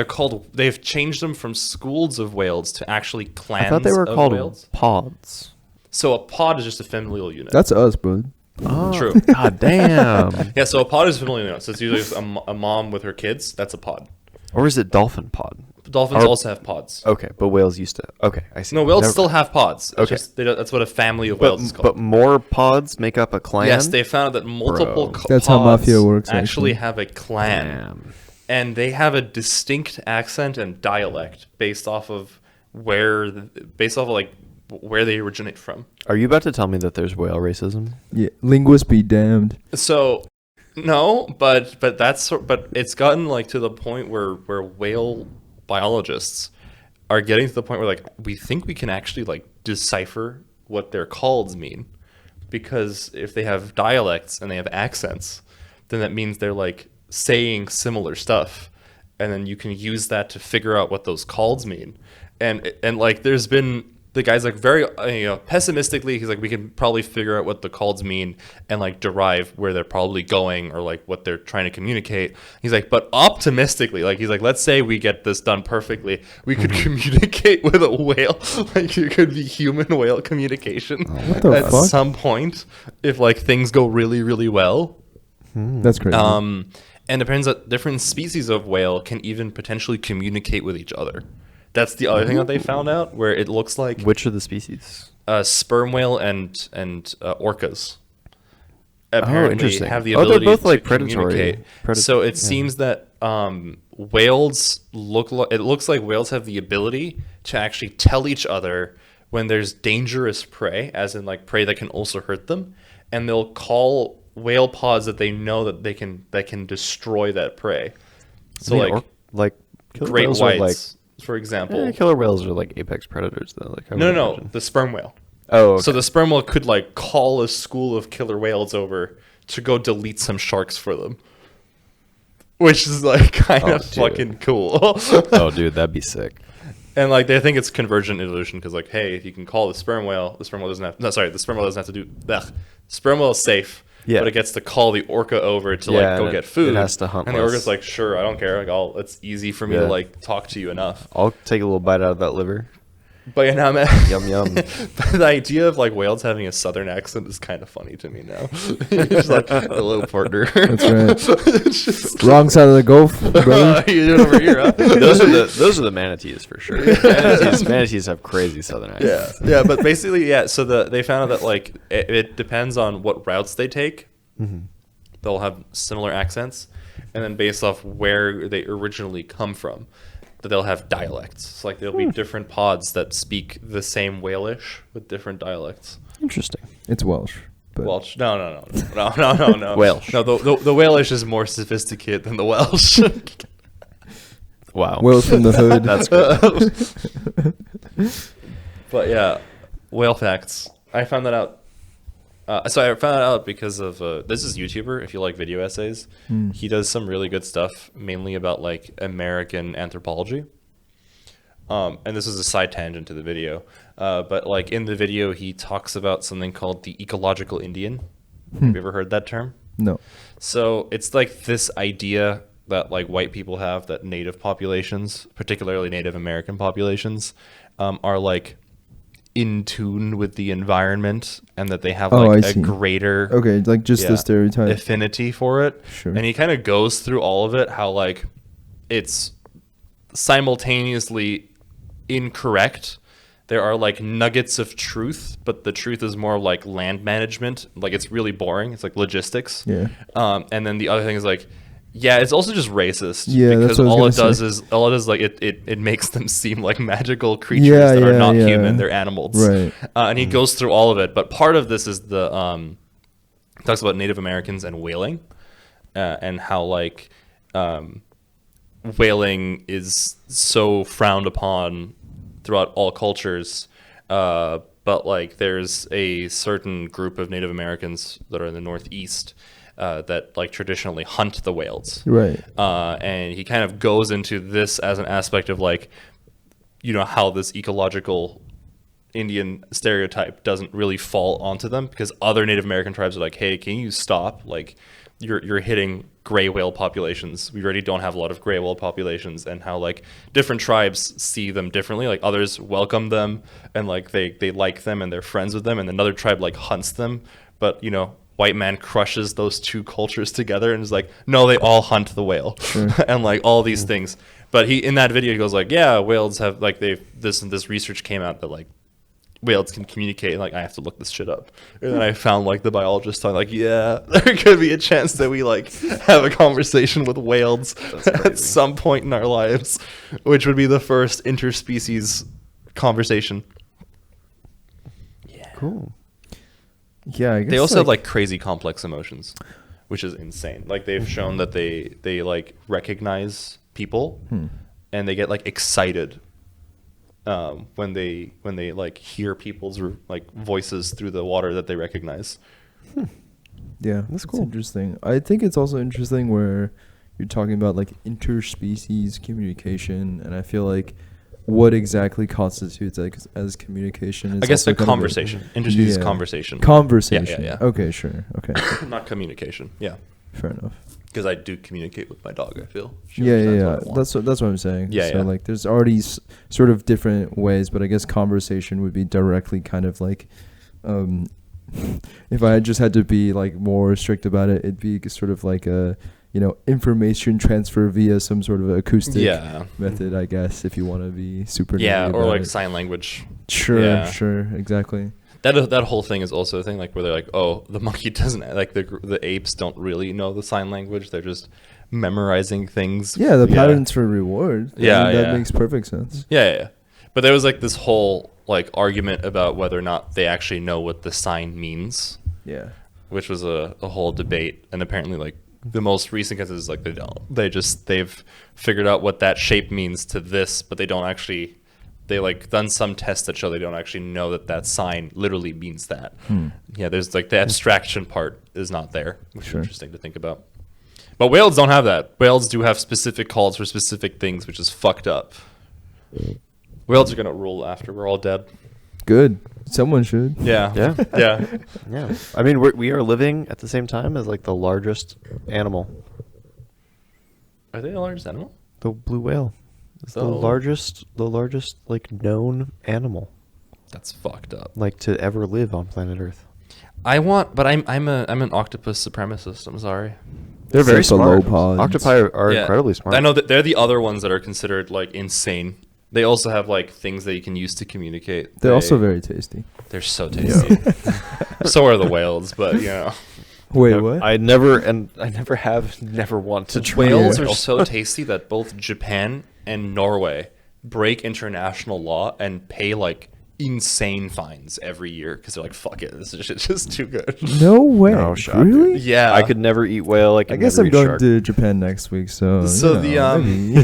they've changed them from schools of whales to actually clans I thought they were of called whales. pods. So a pod is just a familial unit. That's us, bud. Oh, True. God damn. Yeah, so a pod is familiar enough. So it's usually a mom with her kids. That's a pod. Or is it dolphin pod? Dolphins Or- also have pods. Okay, but whales used to. Okay, I see. No, whales Never- still have pods. It's Okay. just, that's what a family of whales is called. But more pods make up a clan. Yes, they found that multiple Bro. That's pods how mafia works, actually actually. have a clan. Damn. And they have a distinct accent and dialect based off of where they originate from. Are you about to tell me that there's whale racism? Yeah, linguists be damned. So no, but it's gotten like to the point where whale biologists are getting to the point where like we think we can actually like decipher what their calls mean, because if they have dialects and they have accents, then that means they're like saying similar stuff, and then you can use that to figure out what those calls mean. And like there's been the guy's like very pessimistically, he's like, we can probably figure out what the calls mean and like derive where they're probably going or like what they're trying to communicate. He's like, but optimistically, like he's like, let's say we get this done perfectly, we could communicate with a whale. Like it could be human whale communication What the at fuck? some point if like things go really, really well. That's crazy. And it depends that different species of whale can even potentially communicate with each other. That's the other thing that they found out, where it looks like Which are the species? sperm whale and orcas apparently interesting. have the Oh, they're ability both, to like, predatory. communicate. So it seems that whales it looks like whales have the ability to actually tell each other when there's dangerous prey, as in like prey that can also hurt them, and they'll call whale pods that they know that they can destroy that prey. So like killer great whales are, whites, for example. killer whales are like apex predators, though. Like I would No, imagine. the sperm whale. Oh, okay. So the sperm whale could like call a school of killer whales over to go delete some sharks for them, which is like kind Oh, of dude. fucking cool. Oh, dude, that'd be sick. And like they think it's convergent evolution because like, hey, if you can call the sperm whale doesn't have. No, sorry, the sperm whale doesn't have to do. Sperm whale is safe. Yeah. But it gets to call the orca over to Yeah, like go and get food. it has to hunt and the less. orca's like, sure, I don't care. Like, it's easy for me Yeah. to like talk to you enough. I'll take a little bite out of that liver. But yeah, now, man, Yum yum. the idea of like whales having a southern accent is kind of funny to me now. It's like, hello, partner. That's right. It's just, Wrong side of the Gulf, brother. you doing over here, huh? those are the manatees for sure. Manatees have crazy southern accents. Yeah, but basically, yeah. So they found out that like it depends on what routes they take. Mm-hmm. They'll have similar accents, and then based off where they originally come from, that they'll have dialects. So like there'll be different pods that speak the same Walish with different dialects. Interesting. It's Welsh. But Welsh? No. Welsh. No, the Walish is more sophisticated than the Welsh. Wow. Welsh from the hood. That's good. But yeah, whale facts. I found that out. So I found it out because of this is YouTuber. If you like video essays, he does some really good stuff, mainly about like American anthropology. And this is a side tangent to the video, but like in the video, he talks about something called the ecological Indian. Have you ever heard that term? No. So it's like this idea that like white people have that native populations, particularly Native American populations, are like in tune with the environment, and that they have Oh, like I a see. greater Okay, like just yeah, the stereotype. affinity for it. Sure. And he kind of goes through all of it, how like it's simultaneously incorrect. There are like nuggets of truth, but the truth is more like land management. Like it's really boring. It's like logistics. Yeah. And then the other thing is like, yeah, it's also just racist. Yeah, that's because what I was all it gonna does say. is like it makes them seem like magical creatures Yeah, that are yeah, not yeah. human. They're animals. Right. And he goes through all of it. But part of this is the talks about Native Americans and whaling, and how like whaling is so frowned upon throughout all cultures. But like there's a certain group of Native Americans that are in the Northeast that like traditionally hunt the whales. Right. And he kind of goes into this as an aspect of like, you know, how this ecological Indian stereotype doesn't really fall onto them, because other Native American tribes are like, hey, can you stop? Like you're hitting gray whale populations. We already don't have a lot of gray whale populations, and how like different tribes see them differently. Like others welcome them and like they like them and they're friends with them, and another tribe like hunts them. But you know, white man crushes those two cultures together and is like, no, they all hunt the whale, and like all these things. But he in that video he goes like, yeah, whales have like this research came out that like whales can communicate. And, like I have to look this shit up, and then I found like the biologist talking like, yeah, there could be a chance that we like have a conversation with whales at some point in our lives, which would be the first interspecies conversation. Cool. Yeah, I guess They also have like crazy complex emotions, which is insane. Like they've shown that they like recognize people and they get like excited when they like hear people's like voices through the water that they recognize. Yeah, That's it's cool. interesting. I think it's also interesting where you're talking about like interspecies communication, and I feel like what exactly constitutes like as communication is I guess also a kind of conversation. Interspecies yeah. conversation. Conversation. Yeah. Okay, sure. Okay. Not communication. Yeah. Fair enough. Because I do communicate with my dog, I feel. She Yeah. understands what I want. That's what I'm saying. Yeah, So yeah. like, there's already sort of different ways, but I guess conversation would be directly kind of like, if I just had to be like more strict about it, it'd be sort of like a, information transfer via some sort of acoustic method, I guess, if you want to be super. Yeah, nerdy or about like it. sign language. Sure, Yeah. sure, exactly. That whole thing is also a thing, like where they're like, oh, the monkey doesn't like the apes don't really know the sign language. They're just memorizing things. Yeah, the patterns for reward. Yeah, I mean, that yeah. makes perfect sense. Yeah. But there was like this whole like argument about whether or not they actually know what the sign means, Yeah. which was a whole debate. And apparently, like the most recent case is like they don't. They've figured out what that shape means to this, but they don't actually. They like done some tests that show they don't actually know that sign literally means that. Yeah, there's like the abstraction part is not there, which is interesting to think about. But whales don't have that. Whales do have specific calls for specific things, which is fucked up. Whales are gonna rule after we're all dead. Good. Someone should. Yeah. Yeah. Yeah. I mean, we are living at the same time as like the largest animal. Are they the largest animal? The blue whale. It's the So- largest like known animal That's fucked up. like to ever live on planet Earth. I'm an octopus supremacist. I'm sorry. They're very smart. Cephalopods. Octopi are Yeah. incredibly smart. I know that they're the other ones that are considered like insane. They also have like things that you can use to communicate. They're also very tasty. They're so tasty. So are the whales, but Wait, I- what? I never want to try. whales a are whale. so tasty that both Japan and Norway break international law and pay like insane fines every year because they're like, fuck it, this is just too good. No way. No shot, Really? dude. Yeah, I could never eat whale. I I guess never I'm eat going shark. to Japan next week, so. So maybe.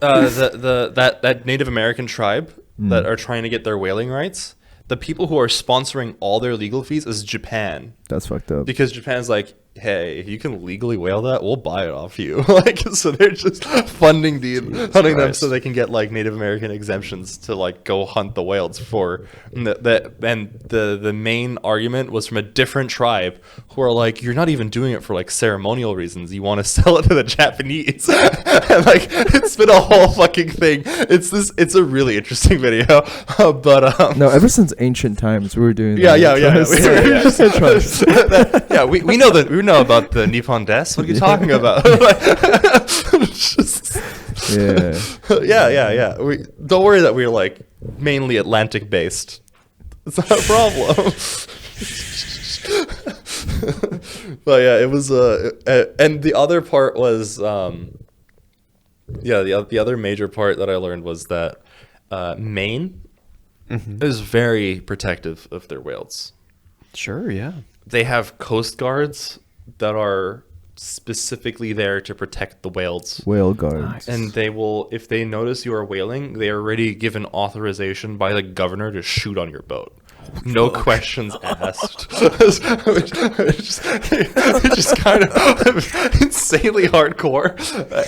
that Native American tribe that are trying to get their whaling rights. The people who are sponsoring all their legal fees is Japan, That's fucked up. because Japan's like, hey, if you can legally whale that, we'll buy it off you. Like, so they're just funding them Christ. so they can get like Native American exemptions to like go hunt the whales for the main argument was from a different tribe who are like, you're not even doing it for like ceremonial reasons. You want to sell it to the Japanese. And like, it's been a whole fucking thing. It's a really interesting video. But No, ever since ancient times, we were doing yeah. Trust. Yeah, we know that. We know about the Nippon Des. What are you talking about? Yeah. Yeah. Don't worry that we're like mainly Atlantic based. It's not a problem. But yeah, it was and the other part was the other major part that I learned was that Maine is very protective of their whales. Sure, yeah. They have coast guards that are specifically there to protect the whales. Whale guards. And they will, if they notice you are whaling, they are already given authorization by the governor to shoot on your boat. No questions asked. which is kind of insanely hardcore.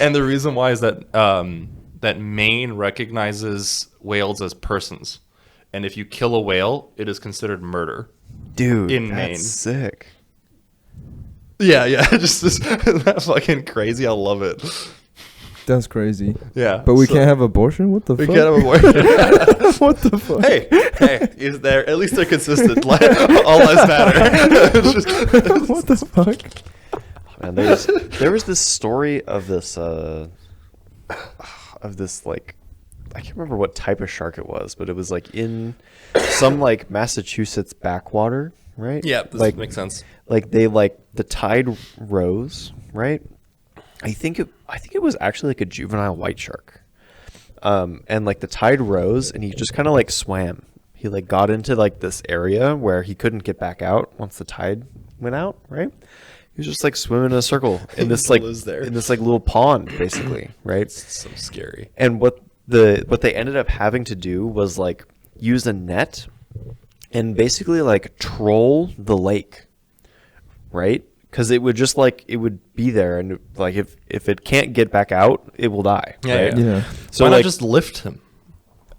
And the reason why is that that Maine recognizes whales as persons. And if you kill a whale, it is considered murder. Dude, In that's Maine. sick. Yeah, just isn't that fucking crazy? I love it. That's crazy. Yeah. But we can't have abortion? What the We fuck? can't have abortion. What the fuck? Hey, is there? At least they're consistent. All lives matter. What the fuck? And there was this story of this like, I can't remember what type of shark it was, but it was like in some like Massachusetts backwater, right? Yeah, this like, makes sense. Like the tide rose, right? I think it was actually like a juvenile white shark. And like the tide rose and he just kind of like swam. He like got into like this area where he couldn't get back out once the tide went out, right? He was just like swimming in a circle in this like little pond basically, right? It's so scary. And what they ended up having to do was like use a net and basically like troll the lake, right? Because it would just like it would be there, and like if it can't get back out, it will die. Yeah, right? Yeah. So Why like, not just lift him?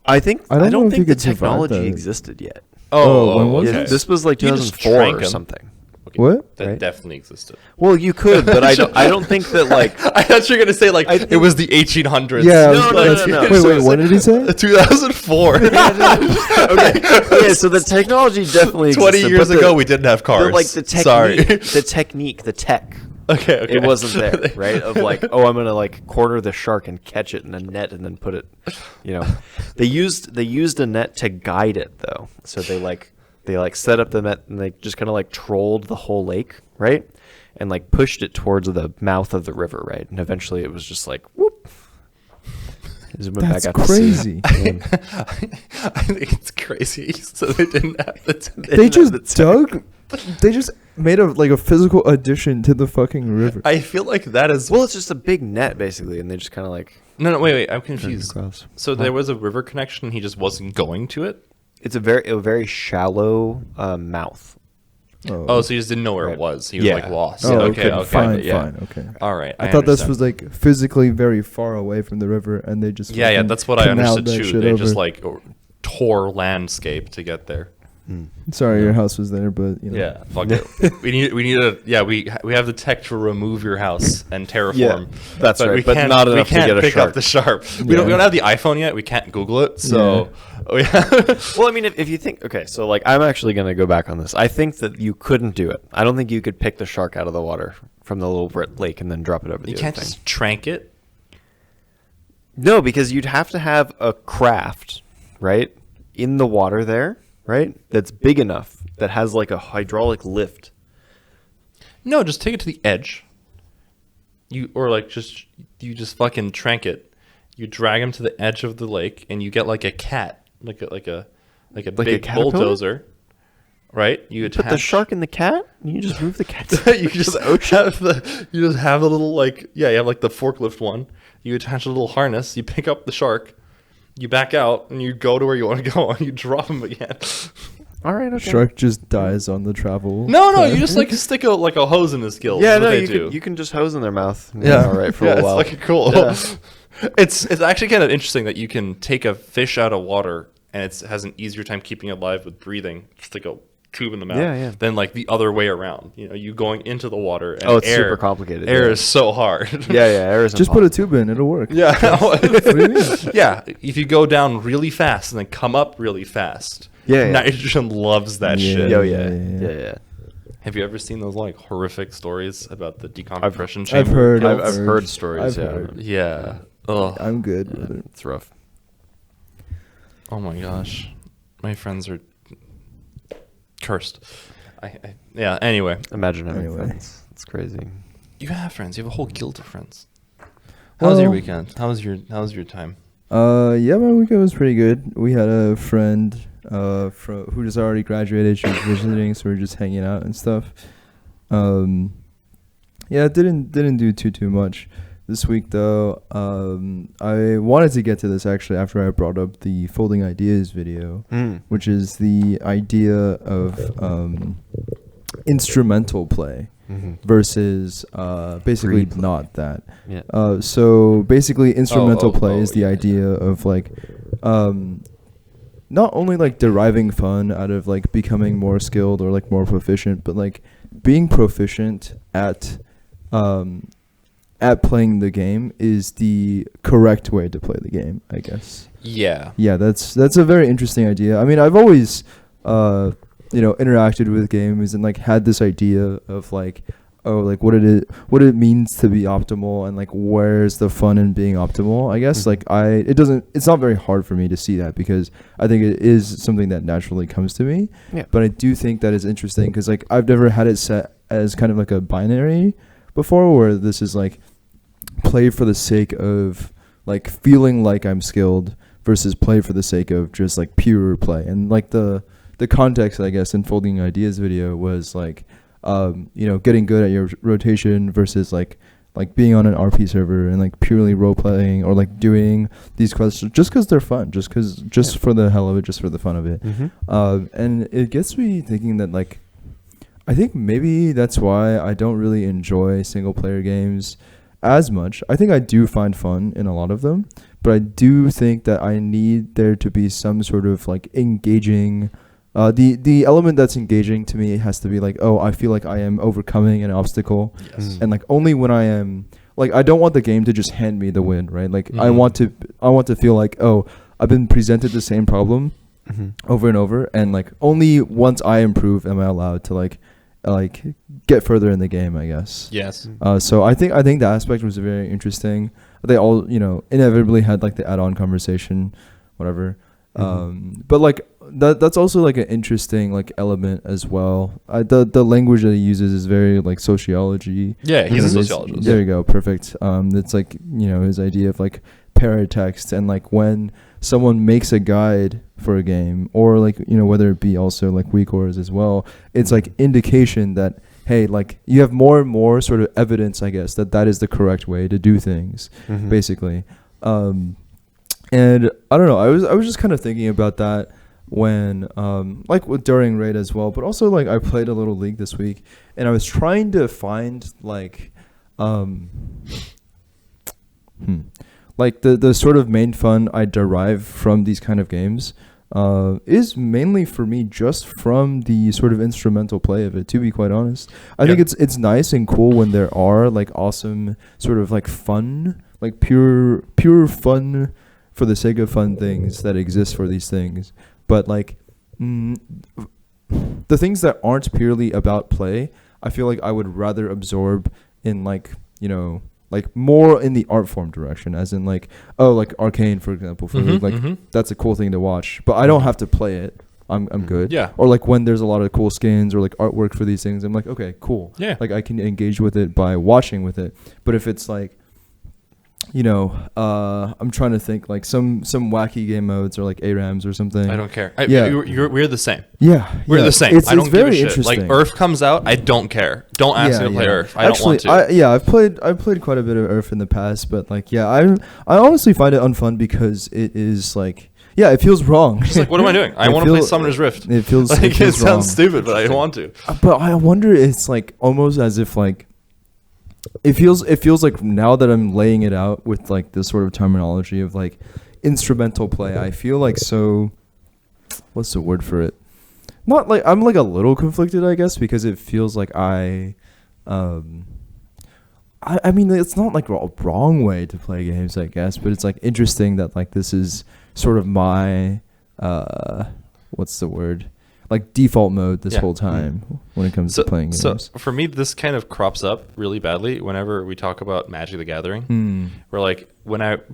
I think I don't know if you think the could survive technology that. existed yet. Oh, when was okay. it? This was like You just 2004 drank or him. something. Okay, What? That Right. definitely existed. Well, you could, but I don't think that like. I thought you were gonna say like I think- it was the 1800s. Yeah. No. Wait, what did he say? 2004. Okay. So the technology definitely 20 existed, years but ago, we didn't have cars. But like the technique, Sorry. the tech. Okay. It wasn't there, right? Of like, oh, I'm gonna like corner the shark and catch it in a net and then put it, you know. They used a net to guide it though. So they set up the net and they just kind of like trolled the whole lake, right? And like pushed it towards the mouth of the river, right? And eventually it was just like whoop. That's crazy. I think it's crazy. So they didn't have the. They just dug. They just made a physical addition to the fucking river. I feel like that is. Well, it's just a big net basically, and they just kind of like. No, wait. I'm confused. across. So there was a river connection. And he just wasn't going to it. It's a very shallow mouth. Oh, so he just didn't know where Right. it was. He was Yeah. like lost. Oh, okay. Fine, yeah. fine, okay. All right. I thought this understand. was like physically very far away from the river, and they just Yeah, fucking that's what I canaled understood that too. shit They over. just like tore landscape to get there. Sorry, your house was there, but you know. Yeah, fuck it. We have the tech to remove your house and terraform. Yeah, that's right, We but can't, not we enough to can't get a pick shark. up the shark. We Yeah. don't have the iPhone yet. We can't Google it. So, Well, I mean, if you think, okay, so like I'm actually going to go back on this. I think that you couldn't do it. I don't think you could pick the shark out of the water from the little lake and then drop it over the you other can't thing. just trank it. No, because you'd have to have a craft, right, in the water there, right, that's big enough that has like a hydraulic lift. No, just take it to the edge. You just fucking trank it. You drag him to the edge of the lake, and you get like a cat, like a big caterpillar? bulldozer, right? You Put the attach shark in the cat, and you just move the cat. you just have a little like you have like the forklift one. You attach a little harness. You pick up the shark. You back out, and you go to where you want to go, and you drop him again. All right, okay. Shark just dies on the travel. No, you just like stick a hose in his gill. Yeah, That's what no, they you can just hose in their mouth. And Yeah, all right for yeah, a while. it's like cool. Yeah. It's actually kind of interesting that you can take a fish out of water and it has an easier time keeping it alive with breathing. Just like a tube in the mouth. Yeah. Than like the other way around. You know, you going into the water. And Oh, it's air, super complicated, Air yeah. is so hard. Yeah, air is Just put a impossible. tube in; it'll work. Yeah. What do you mean? Yeah. If you go down really fast and then come up really fast. Yeah. Nitrogen loves that Yeah. shit. Yo, Yeah. yeah. Have you ever seen those like horrific stories about the decompression I've chamber? heard. I've heard stories. I've yeah. heard. Yeah. Ugh. I'm good with it. It's rough. Oh my gosh, my friends are cursed. Yeah. Anyway, Imagine having Anyway. friends. It's crazy. you have friends. You have a whole guild of friends. How was your Well- weekend? How was your time? Yeah, my weekend was pretty good. We had a friend who just already graduated. She was visiting, so we were just hanging out and stuff. Yeah, didn't do too much this week though. I wanted to get to this actually after I brought up the Folding Ideas video, which is the idea of instrumental play versus basically Free play. not that. Yeah. So basically, instrumental play is the yeah. idea of like, not only like deriving fun out of like becoming more skilled or like more proficient, but like being proficient at at playing the game is the correct way to play the game, I guess. Yeah. Yeah, that's a very interesting idea. I mean, I've always interacted with games and like had this idea of like, oh, like what it means to be optimal, and like where's the fun in being optimal, I guess. Like it's not very hard for me to see that, because I think it is something that naturally comes to me. Yeah. But I do think that is interesting, because like I've never had it set as kind of like a binary before, where this is like play for the sake of like feeling like I'm skilled versus play for the sake of just like pure play. And like the context, I guess, in Folding Ideas video was like, getting good at your rotation versus like being on an RP server and like purely role playing, or like doing these quests just because they're fun, just for the hell of it, just for the fun of it. And it gets me thinking that like, I think maybe that's why I don't really enjoy single player games as much. I think I do find fun in a lot of them, but I do think that I need there to be some sort of like engaging. The element that's engaging to me has to be like, oh, I feel like I am overcoming an obstacle. Yes. And like only when I am like, I don't want the game to just hand me the win, right? Like I want to feel like, oh, I've been presented the same problem over and over, and like only once I improve am I allowed to like get further in the game, I guess. Yes. So I think the aspect was very interesting. They all, inevitably had like the add-on conversation, whatever. But like that's also like an interesting like element as well. The language that he uses is very like sociology. Yeah, he's a sociologist. There you go, perfect. It's like his idea of like paratext, and like when someone makes a guide for a game, or like whether it be also like WeCores as well, it's like indication that, hey, like you have more and more sort of evidence, I guess, that is the correct way to do things, basically. And I don't know, I was just kind of thinking about that when during raid as well, but also like I played a little League this week, and I was trying to find like like the sort of main fun I derive from these kind of games is mainly for me just from the sort of instrumental play of it, to be quite honest. I think it's nice and cool when there are like awesome sort of like fun, like pure fun for the sake of fun things that exist for these things. But like the things that aren't purely about play, I feel like I would rather absorb in like like more in the art form direction, as in like, oh, like Arcane, for example, for League, like that's a cool thing to watch, but I don't have to play it. I'm good. Yeah. Or like when there's a lot of cool skins or like artwork for these things, I'm like, okay, cool. Yeah. Like I can engage with it by watching with it. But if it's like, I'm trying to think like some wacky game modes or like ARAMs or something. I don't care. We're the same. Yeah. We're the same. I don't give very a shit. Like Earth comes out, I don't care. Don't ask me to play Earth. I don't want to. I've played quite a bit of Earth in the past, but like I honestly find it unfun because it is like, yeah, it feels wrong. Just like, what am I doing? I want to play Summoner's Rift. It feels like it sounds stupid, but I don't want to. But I wonder, it's like almost as if like it feels like now that I'm laying it out with like this sort of terminology of like instrumental play, I feel like so, what's the word for it? Not like I'm like a little conflicted, I guess, because it feels like I mean, it's not like a wrong way to play games, I guess, but it's like interesting that like this is sort of my what's the word? Like default mode this whole time when it comes to playing games. So for me, this kind of crops up really badly whenever we talk about Magic the Gathering. Where like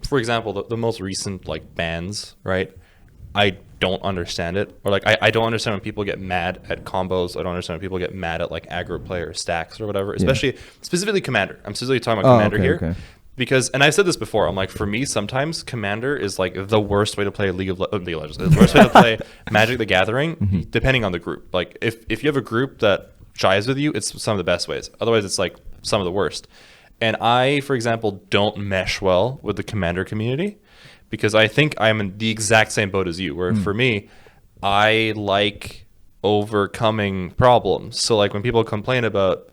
for example, the most recent like bans, right? I don't understand it, or like I don't understand when people get mad at combos. I don't understand when people get mad at like aggro play or stacks or whatever. Especially specifically Commander. I'm specifically talking about Commander here. Okay. Because, and I've said this before, I'm like, for me, sometimes Commander is like the worst way to play League of Legends. The worst way to play Magic the Gathering, depending on the group. Like, if you have a group that shies with you, it's some of the best ways. Otherwise, it's like some of the worst. And I, for example, don't mesh well with the Commander community because I think I'm in the exact same boat as you, where for me, I like overcoming problems. So, like, when people complain about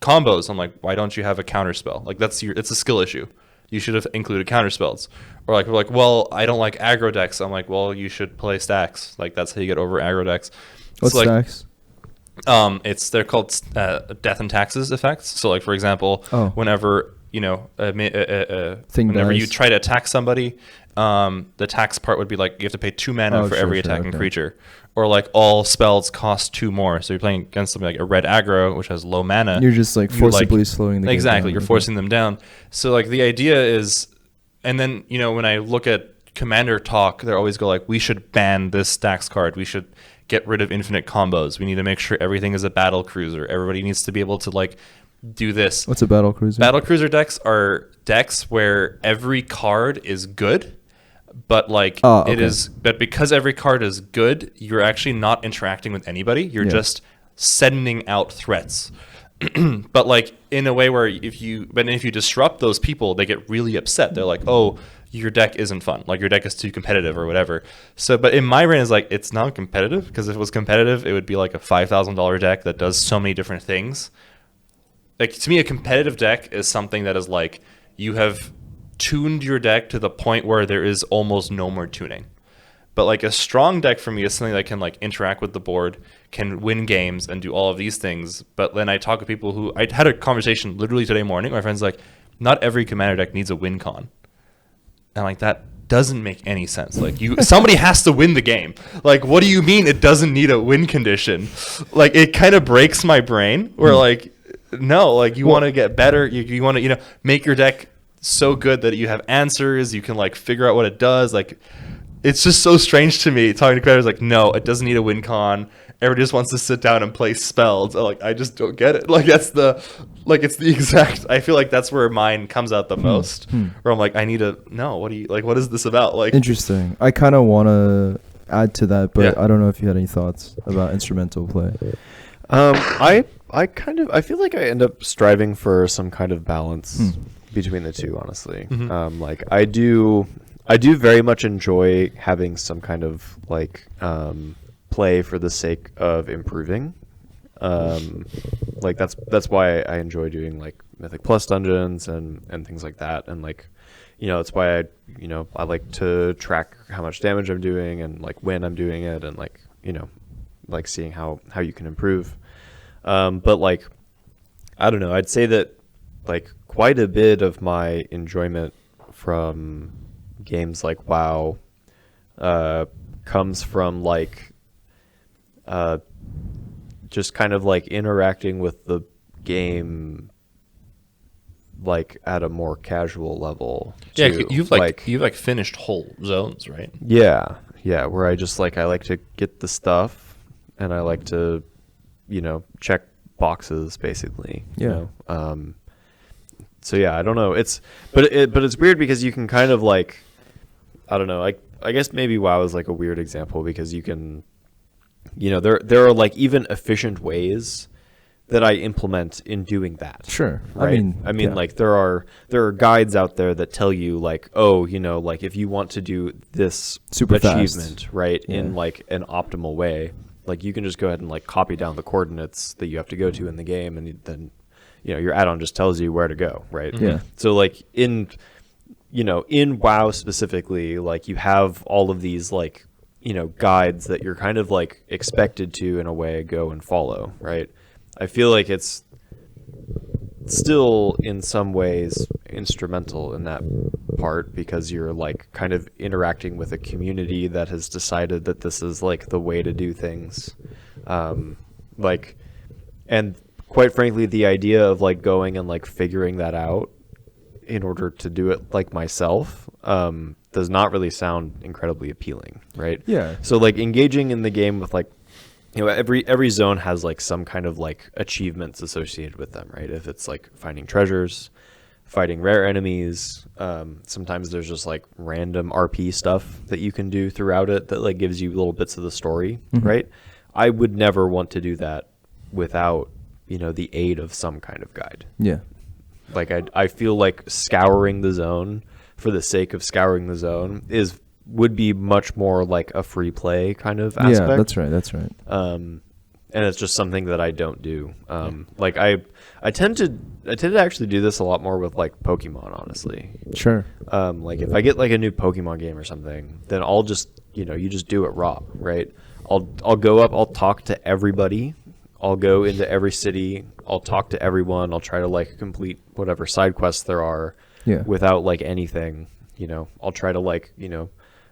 combos, I'm like, why don't you have a counter spell? Like it's a skill issue. You should have included counter spells. Or like we're like, well, I don't like aggro decks. I'm like, well, you should play stacks. Like that's how you get over aggro decks. What's stacks? They're called death and taxes effects. So like for example, whenever whenever you dies. try to attack somebody, the tax part would be like you have to pay 2 mana for every attacking creature, or like all spells cost 2 more. So you're playing against something like a red aggro, which has low mana. You're just like forcibly slowing the game exactly. down. You're forcing them down. So like the idea is, and then when I look at Commander talk, they always go like, we should ban this stacks card. We should get rid of infinite combos. We need to make sure everything is a battle cruiser. Everybody needs to be able to like do this. What's a battle cruiser? Battle cruiser decks are decks where every card is good, but like but because every card is good, you're actually not interacting with anybody. You're just sending out threats. But like in a way where if you disrupt those people, they get really upset. They're like, oh, your deck isn't fun. Like your deck is too competitive or whatever. So, but in my brain is like, it's not competitive, because if it was competitive, it would be like a $5,000 deck that does so many different things. Like to me, a competitive deck is something that is like, you have tuned your deck to the point where there is almost no more tuning. But like a strong deck for me is something that can like interact with the board, can win games and do all of these things. But then I talk to people who, I had a conversation literally today morning. My friend's like, not every commander deck needs a win con. And like, that doesn't make any sense. Like somebody has to win the game. Like, what do you mean it doesn't need a win condition? Like, it kind of breaks my brain where like, no, like you want to get better. You want to, make your deck so good that you have answers. You can like figure out what it does. Like, it's just so strange to me talking to creators like, no, it doesn't need a win con. Everybody just wants to sit down and play spells. Like, I just don't get it. Like, it's the exact, I feel like that's where mine comes out the most. Where I'm like, I need to know, what is this about? Like, interesting. I kind of want to add to that, but I don't know if you had any thoughts about instrumental play. I feel like I end up striving for some kind of balance between the two, honestly. Like I do very much enjoy having some kind of like play for the sake of improving. Like that's why I enjoy doing like Mythic Plus dungeons and things like that. And like, it's why I like to track how much damage I'm doing and like when I'm doing it, and like, like seeing how you can improve. But like, I don't know, I'd say that like quite a bit of my enjoyment from games like WoW comes from like just kind of like interacting with the game like at a more casual level too. You've finished whole zones, right? Yeah, where I just like, I like to get the stuff and I like to check boxes basically. So yeah, I don't know, but it's weird because you can kind of like, I don't know, I guess maybe WoW is like a weird example because you can, there are like even efficient ways that I implement in doing that. Sure. Right? I mean like there are guides out there that tell you like, oh, like if you want to do this super achievement, fast, right, in like an optimal way, like you can just go ahead and like copy down the coordinates that you have to go to in the game, and then your add-on just tells you where to go, right? Yeah. So like in WoW specifically, like you have all of these like guides that you're kind of like expected to in a way go and follow, right? I feel like it's still in some ways instrumental in that part because you're like kind of interacting with a community that has decided that this is like the way to do things. Like, and quite frankly, the idea of like going and like figuring that out in order to do it like myself does not really sound incredibly appealing, right? Yeah. So like engaging in the game with like, every zone has like some kind of like achievements associated with them, right? If it's like finding treasures, fighting rare enemies, sometimes there's just like random RP stuff that you can do throughout it that like gives you little bits of the story, right? I would never want to do that without the aid of some kind of guide. Yeah. Like I feel like scouring the zone for the sake of scouring the zone would be much more like a free play kind of aspect. Yeah, that's right. And it's just something that I don't do. Like I tend to actually do this a lot more with like Pokemon, honestly. Sure. Like if I get like a new Pokemon game or something, then I'll just you just do it raw, right? I'll go up, I'll talk to everybody I'll go into every city. I'll talk to everyone. I'll try to like complete whatever side quests there are without like anything. I'll try to like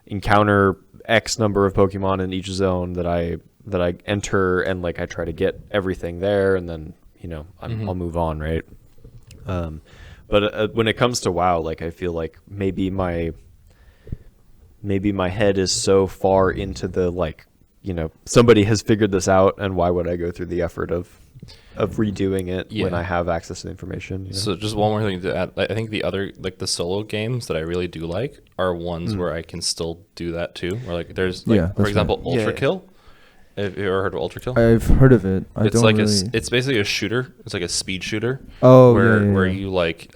encounter X number of Pokemon in each zone that I enter, and like I try to get everything there, and then I'll move on, right? But when it comes to WoW, like I feel like maybe my head is so far into the like somebody has figured this out, and why would I go through the effort of redoing it when I have access to the information? So just one more thing to add. I think the other, like the solo games that I really do like are ones where I can still do that too. Where like there's like, for example, Ultra Kill. Have you ever heard of Ultra Kill? I've heard of it. It's basically a shooter. It's like a speed shooter. Oh, where you like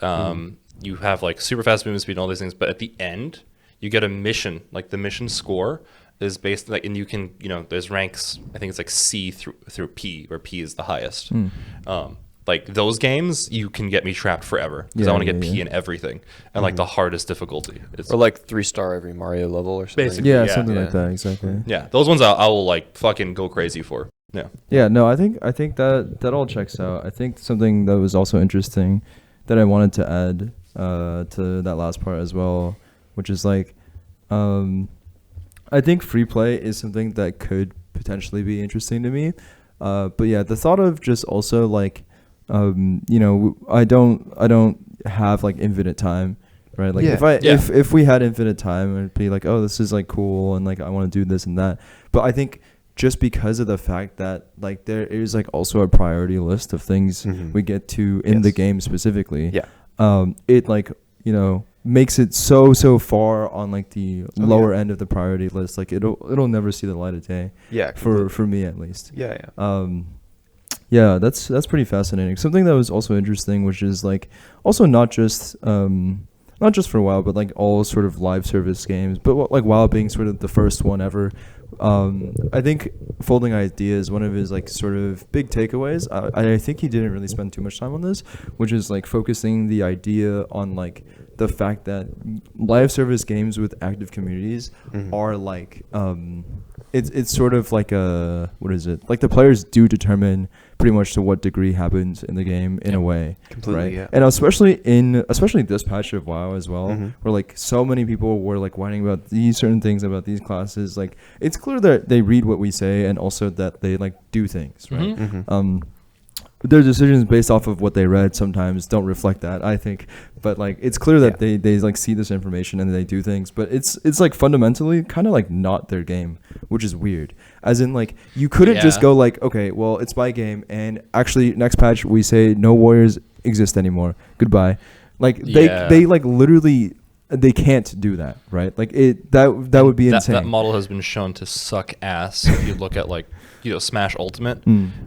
you have like super fast movement speed and all these things, but at the end you get a mission. Like the mission score is based like, and you can there's ranks. I think it's like C through P, where P is the highest. Like those games, you can get me trapped forever because I want to get P in everything, and like the hardest difficulty. Or like 3-star every Mario level or something. Basically, something like that, exactly. Yeah, those ones I will like fucking go crazy for. Yeah. Yeah, no, I think that all checks out. I think something that was also interesting that I wanted to add to that last part as well, which is like, I think free play is something that could potentially be interesting to me. But yeah, the thought of just also like, I don't have like infinite time, right? Like if we had infinite time, it'd be like, oh, this is like cool, and like I want to do this and that. But I think just because of the fact that like there is like also a priority list of things we get to in the game specifically. It like makes it so far on like the lower end of the priority list. Like it'll never see the light of day. For me at least. Yeah, that's pretty fascinating. Something that was also interesting, which is like also not just for WoW, but like all sort of live service games, but like WoW being sort of the first one ever. I think Folding Idea is one of his like sort of big takeaways. I think he didn't really spend too much time on this, which is like focusing the idea on like the fact that live service games with active communities are like it's sort of like a, what is it? Like the players do determine pretty much to what degree happens in the game in a way. Completely, right? yeah. And especially this patch of WoW as well, where like so many people were like whining about these certain things about these classes. Like it's clear that they read what we say and also that they like do things, right? Their decisions based off of what they read sometimes don't reflect that, I think. But like it's clear that they like see this information and they do things, but it's like fundamentally kind of like not their game, which is weird. As in like you couldn't just go like, okay, well it's my game and actually next patch we say no warriors exist anymore. Goodbye. Like they like literally they can't do that, right? Like that would be insane. That model has been shown to suck ass. If you look at like Smash Ultimate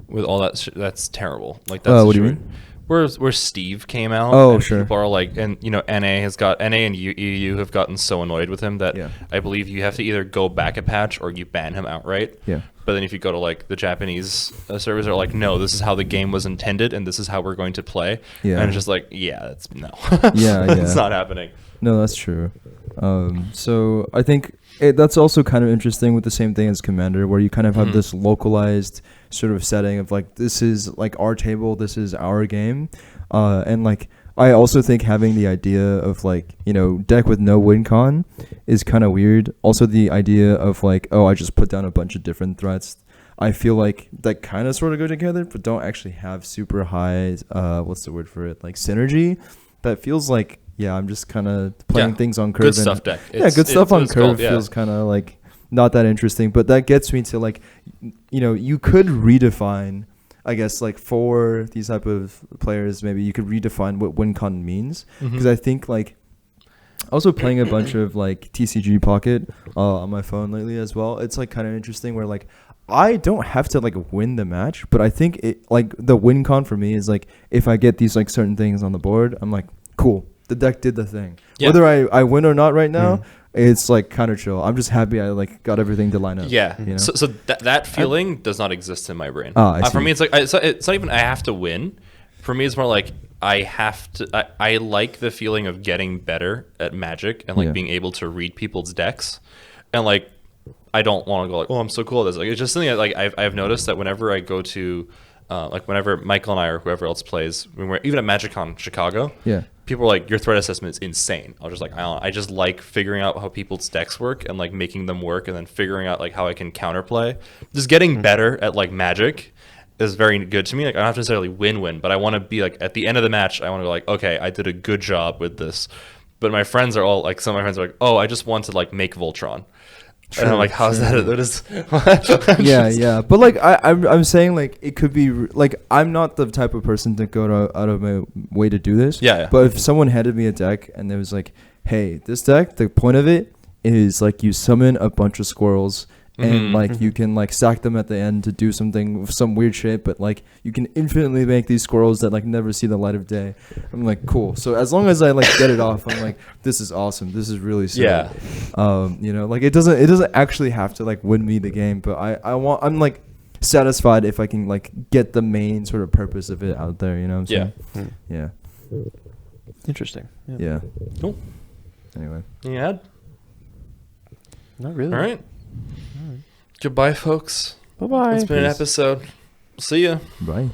with all that that's terrible. Like that's what do you mean? Where Steve came out. Oh, sure. People are like, and NA and EU have gotten so annoyed with him that I believe you have to either go back a patch or you ban him outright. Yeah. But then if you go to like the Japanese servers, are like, no, this is how the game was intended and this is how we're going to play. Yeah. And it's just like, it's no. It's not happening. No, that's true. So I think that's also kind of interesting with the same thing as Commander, where you kind of have this localized sort of setting of like, this is like our table, this is our game. And like, I also think having the idea of like, deck with no win con is kind of weird. Also the idea of like, oh, I just put down a bunch of different threats. I feel like that kind of sort of go together, but don't actually have super high, what's the word for it? Like synergy. That feels like, I'm just kind of playing things on curve. Good stuff deck. Good stuff on curve feels kind of like not that interesting. But that gets me to like, you could redefine, I guess, like for these type of players, maybe you could redefine what win con means. Because I think like, also playing a bunch of like TCG Pocket on my phone lately as well. It's like kind of interesting where like, I don't have to like win the match, but I think it like the win con for me is like, if I get these like certain things on the board, I'm like, cool. The deck did the thing. Yeah. Whether I win or not right now, it's like kind of chill. I'm just happy I like got everything to line up. Yeah. So that feeling does not exist in my brain. For me, it's like it's not even I have to win. For me, it's more like I have to. I like the feeling of getting better at Magic and like being able to read people's decks, and like I don't want to go like, oh, I'm so cool at this. Like it's just something that like I've noticed that whenever I go to like whenever Michael and I or whoever else plays, when we're even at MagicCon Chicago, Yeah. people are like, your threat assessment is insane. I was just like, I just like figuring out how people's decks work and like making them work and then figuring out like how I can counterplay. Just getting better at like Magic is very good to me. Like I don't have to necessarily win, but I want to be like at the end of the match, I want to be like, okay, I did a good job with this. But my friends are all like, some of my friends are like, oh, I just want to like make Voltron. And I'm like, how's that? That is. Yeah. But like, I'm saying like it could be like I'm not the type of person to go out of my way to do this. Yeah. But if someone handed me a deck and it was like, hey, this deck, the point of it is like you summon a bunch of squirrels. And like you can like stack them at the end to do something, some weird shit, but like you can infinitely make these squirrels that like never see the light of day. I'm like, cool. So as long as I like get it off, I'm like, this is awesome. This is really sick. Yeah. You know, like it doesn't actually have to like win me the game, but I'm like satisfied if I can like get the main sort of purpose of it out there. You know what I'm saying? Yeah. Interesting. Yeah. Cool. Anyway. You add? Not really. All right. Goodbye, folks. Bye-bye. It's been an Peace. episode. See ya. Bye.